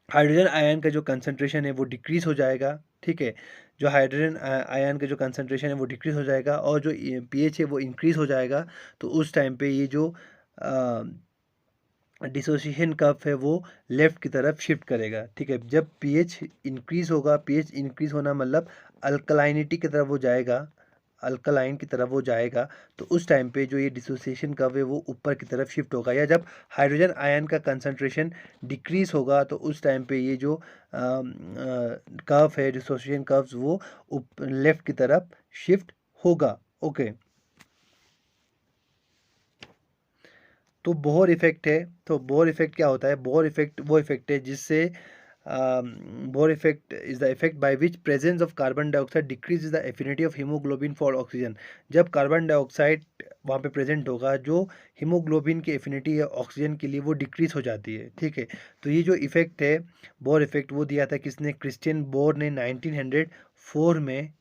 हाइड्रोजन आयन का जो कंसंट्रेशन है वो डिक्रीज़ हो जाएगा, ठीक है, जो हाइड्रोजन आयन का जो कंसंट्रेशन है वो डिक्रीज़ हो जाएगा और जो पीएच है वो इंक्रीज़ हो जाएगा, तो उस टाइम पे ये जो डिसोसिएशन कर्व है वो लेफ्ट की तरफ शिफ्ट करेगा। ठीक है, जब पीएच इंक्रीज़ होगा, पीएच इंक्रीज़ होना मतलब अल्कलाइनिटी की तरफ वो जाएगा, अल्कलाइन की तरफ वो जाएगा, तो उस टाइम पे जो ये डिसोसिएशन कर्व है वो ऊपर की तरफ शिफ्ट होगा। या जब हाइड्रोजन आयन का कंसंट्रेशन डिक्रीज़ होगा तो उस टाइम पे ये जो कर्व है डिसोसिएशन कर्व्स वो लेफ्ट की तरफ शिफ्ट होगा। ओके, तो बोहर इफेक्ट है। तो बोहर इफेक्ट क्या होता है, बोहर इफेक्ट वो इफेक्ट है जिससे Bohr effect is the effect by which presence of carbon dioxide decrease the affinity of haemoglobin for oxygen. जब कार्बन डाइऑक्साइड वहाँ पे प्रेजेंट होगा, जो हीमोग्लोबिन की एफिनिटी है ऑक्सीजन के लिए वो डिक्रीज हो जाती है। ठीक है, तो ये जो इफेक्ट है बोहर इफेक्ट वो दिया था किसने, क्रिश्चियन बोर ने 1904 में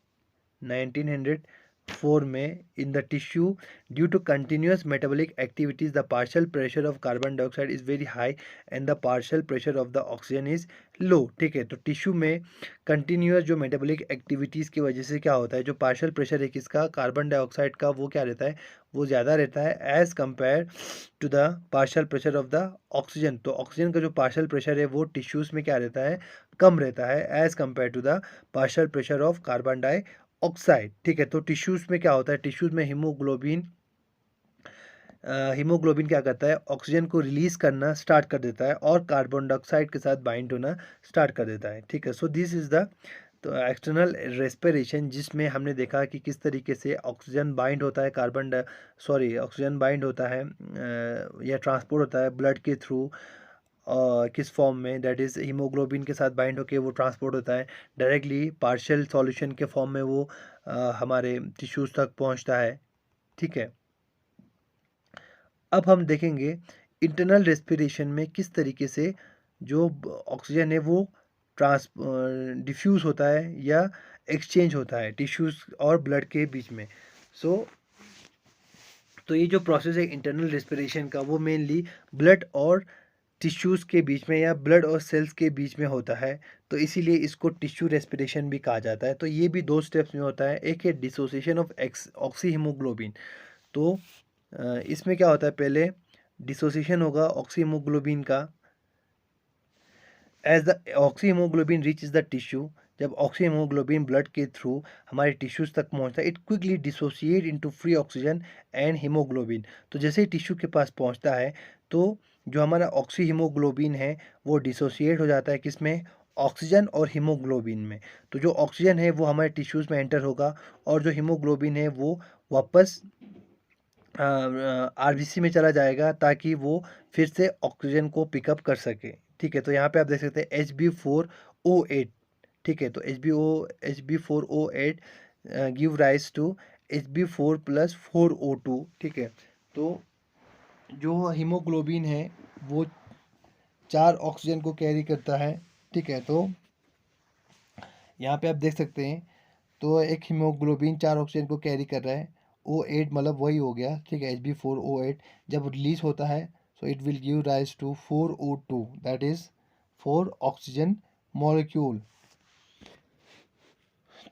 4 में in the tissue due to continuous metabolic activities the partial pressure of carbon dioxide is very high and the partial pressure of the oxygen is low। ठीक है, तो टिश्यू में कंटिन्यूस जो मेटाबॉलिक एक्टिविटीज़ की वजह से क्या होता है, जो पार्शियल प्रेशर है किसका, कार्बन डाइऑक्साइड का, वो क्या रहता है, वो ज़्यादा रहता है as compare to the partial pressure of the oxygen. तो ऑक्सीजन का जो पार्शियल प्रेशर है वो टिश्यूज़ में क्या रहता है, कम रहता है as compare to the partial pressure of carbon dioxide. ठीक है, तो टिश्यूज़ में क्या होता है, टिश्यूज़ में हीमोग्लोबिन क्या करता है, ऑक्सीजन को रिलीज़ करना स्टार्ट कर देता है और कार्बन डाइऑक्साइड के साथ बाइंड होना स्टार्ट कर देता है। ठीक है, सो दिस इज़ द तो एक्सटर्नल रेस्पिरेशन, जिसमें हमने देखा कि किस तरीके से ऑक्सीजन बाइंड होता है ऑक्सीजन बाइंड होता है या ट्रांसपोर्ट होता है ब्लड के थ्रू, किस फॉर्म में, दैट इज़ हीमोग्लोबिन के साथ बाइंड होकर वो ट्रांसपोर्ट होता है डायरेक्टली पार्शियल सॉल्यूशन के फॉर्म में, वो हमारे टिश्यूज़ तक पहुंचता है। ठीक है, अब हम देखेंगे इंटरनल रेस्पिरेशन में किस तरीके से जो ऑक्सीजन है वो डिफ्यूज़ होता है या एक्सचेंज होता है टिश्यूज़ और ब्लड के बीच में। तो ये जो प्रोसेस है इंटरनल रेस्पिरेशन का, वो मेनली ब्लड और टिश्यूज़ के बीच में या ब्लड और सेल्स के बीच में होता है, तो इसीलिए इसको टिश्यू रेस्पिरेशन भी कहा जाता है। तो ये भी 2 स्टेप्स में होता है, एक है डिसोसिएशन ऑफ ऑक्सी हीमोग्लोबिन। तो इसमें क्या होता है, पहले डिसोसिएशन होगा ऑक्सी हीमोग्लोबिन का as the oxy haemoglobin reaches the tissue. जब ऑक्सी हीमोग्लोबिन ब्लड के थ्रू हमारे टिश्यूज तक पहुंचता है, it quickly dissociate into free oxygen and haemoglobin. तो जैसे ही टिश्यू के पास पहुंचता है तो जो हमारा ऑक्सी हीमोग्लोबिन है वो डिसोसिएट हो जाता है किसमें, ऑक्सीजन और हीमोग्लोबिन में। तो जो ऑक्सीजन है वो हमारे टिश्यूज़ में एंटर होगा और जो हीमोग्लोबिन है वो वापस आरबीसी में चला जाएगा ताकि वो फिर से ऑक्सीजन को पिकअप कर सके। ठीक है, तो यहाँ पे आप देख सकते हैं Hb4O8। ठीक है, तो Hb4O8 give rise to Hb4+4O2। ठीक है, तो जो हीमोग्लोबिन है वो 4 ऑक्सीजन को कैरी करता है। ठीक है, तो यहाँ पे आप देख सकते हैं, तो एक हीमोग्लोबिन 4 ऑक्सीजन को कैरी कर रहा है, O8 मतलब वही हो गया। ठीक है, Hb4O8 जब रिलीज होता है so it will give rise to 4O2, that is 4 oxygen molecule.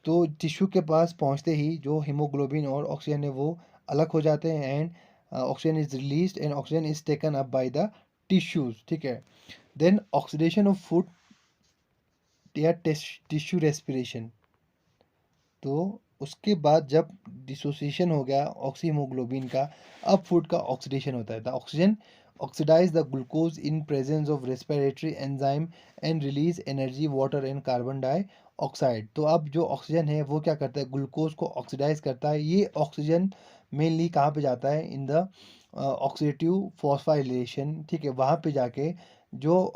तो टिश्यू के पास पहुंचते ही जो हीमोग्लोबिन और ऑक्सीजन है वो अलग हो जाते हैं and oxygen is released and oxygen is taken up by the tissues. ठीक है, देन ऑक्सीडेशन ऑफ फूड या टिश्यू रेस्पिरेशन। तो उसके बाद जब डिसोसिएशन हो गया ऑक्सी हीमोग्लोबिन का, अब फूड का ऑक्सीडेशन होता है। The oxygen oxidise the glucose in presence of respiratory enzyme and release energy water and carbon dioxide. तो अब जो ऑक्सीजन है वो क्या करता है, ग्लूकोज को ऑक्सीडाइज करता है। ये ऑक्सीजन मेनली कहाँ पे जाता है, इन द ऑक्सीडेटिव फॉस्फोराइलेशन। ठीक है, वहाँ पे जाके जो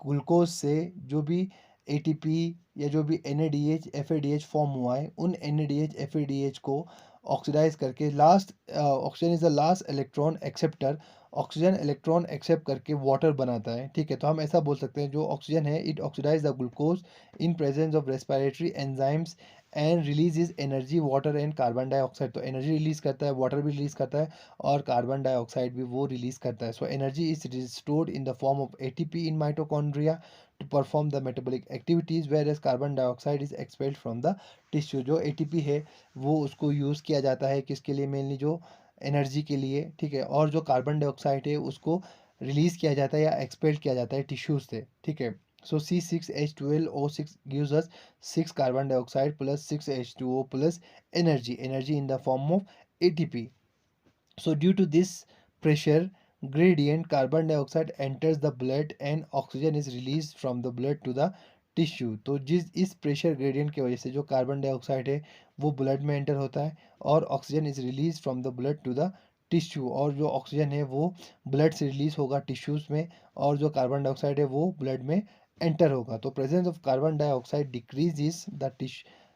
ग्लूकोज से जो भी एटीपी या जो भी NADH FADH फॉर्म हुआ है, उन NADH FADH को ऑक्सीडाइज करके last oxygen is the last electron acceptor, oxygen electron accept करके वाटर बनाता है। ठीक है, तो हम ऐसा बोल सकते हैं जो ऑक्सीजन है it oxidise the glucose in presence of respiratory enzymes and release is energy water and carbon dioxide. तो एनर्जी रिलीज करता है, वाटर भी रिलीज करता है और कार्बन डाइऑक्साइड भी वो रिलीज करता है। So energy is stored in the form of ATP in mitochondria to perform the metabolic activities whereas carbon dioxide is expelled from the tissue। जो ATP है वो उसको यूज़ किया जाता है किसके लिए, मेनली जो एनर्जी के लिए। ठीक है, और जो कार्बन डाइऑक्साइड है उसको रिलीज किया जाता है या एक्सपेल किया जाता है टिश्यूज से। ठीक है, सो C6H12O6 gives us 6 carbon dioxide plus 6 H2O plus energy in the form of ATP। So due to this pressure gradient, carbon dioxide enters the blood and oxygen is released from the blood to the tissue. तो इस pressure gradient की वजह से जो carbon dioxide है वो blood में enter होता है और oxygen is release from the blood to the tissue. और जो ऑक्सीजन है वो ब्लड से रिलीज होगा टिश्यूज में और जो कार्बन डाइऑक्साइड है वो ब्लड में एंटर होगा। तो presence of carbon dioxide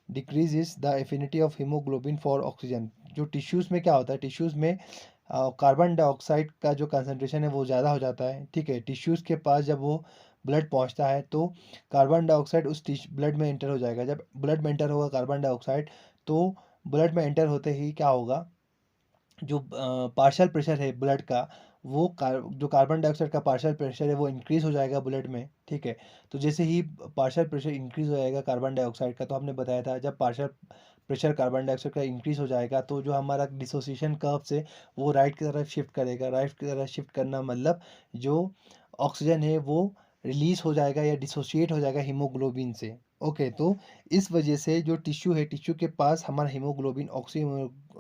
decrease the affinity of haemoglobin for oxygen. जो टिश्यूज़ में क्या होता है, टिश्यूज़ में कार्बन डाइऑक्साइड का जो कंसनट्रेशन है वो ज़्यादा हो जाता है। ठीक है, टिश्यूज़ के पास जब वो ब्लड पहुंचता है तो कार्बन डाइऑक्साइड उस ब्लड में एंटर हो जाएगा। जब ब्लड में एंटर होगा कार्बन डाइऑक्साइड तो ब्लड में एंटर होते ही क्या होगा, जो पार्शियल प्रेशर है ब्लड का, वो जो कार्बन डाइऑक्साइड का पार्शियल प्रेशर है वो इंक्रीज़ हो जाएगा ब्लड में, ठीक है। तो जैसे ही पार्शियल प्रेशर इंक्रीज़ हो जाएगा कार्बन डाइऑक्साइड का, तो हमने बताया था जब पार्शियल प्रेशर कार्बन डाइऑक्साइड का इंक्रीज़ हो जाएगा तो जो हमारा डिसोसिएशन कर्व से वो राइट की तरफ शिफ्ट करेगा। राइट की तरफ शिफ्ट करना मतलब जो ऑक्सीजन है वो रिलीज़ हो जाएगा या डिसोशिएट हो जाएगा हीमोग्लोबिन से। ओके, तो इस वजह से जो टिश्यू है, टिश्यू के पास हमारा हीमोग्लोबिन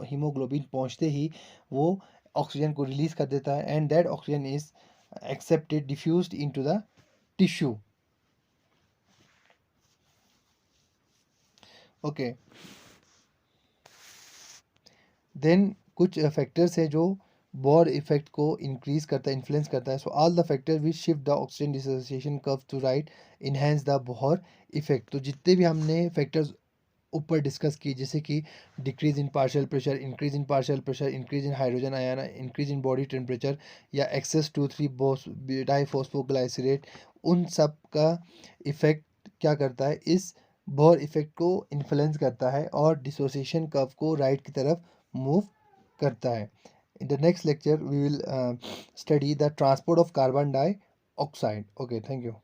हीमोग्लोबिन पहुंचते ही वो ऑक्सीजन को रिलीज कर देता है, and that oxygen is accepted diffused into the tissue. Okay, then कुछ फैक्टर्स है जो बोर इफेक्ट को इंक्रीज करता है, इन्फ्लुएंस करता है। So all the factor which shift the oxygen dissociation curve to right enhance the Bohr effect. तो जितने भी हमने फैक्टर्स ऊपर डिस्कस की, जैसे कि decrease in partial pressure, increase in partial pressure, increase in hydrogen ion, increase in body temperature, या access to 3 डाइफॉस्फोग्लाइसरेट, उन सब का इफेक्ट क्या करता है, इस बोर इफेक्ट को इन्फ्लुएंस करता है और डिसोसिएशन कर्व को राइट की तरफ मूव करता है। In the next lecture, we will study the transport of carbon dioxide. Okay, thank you.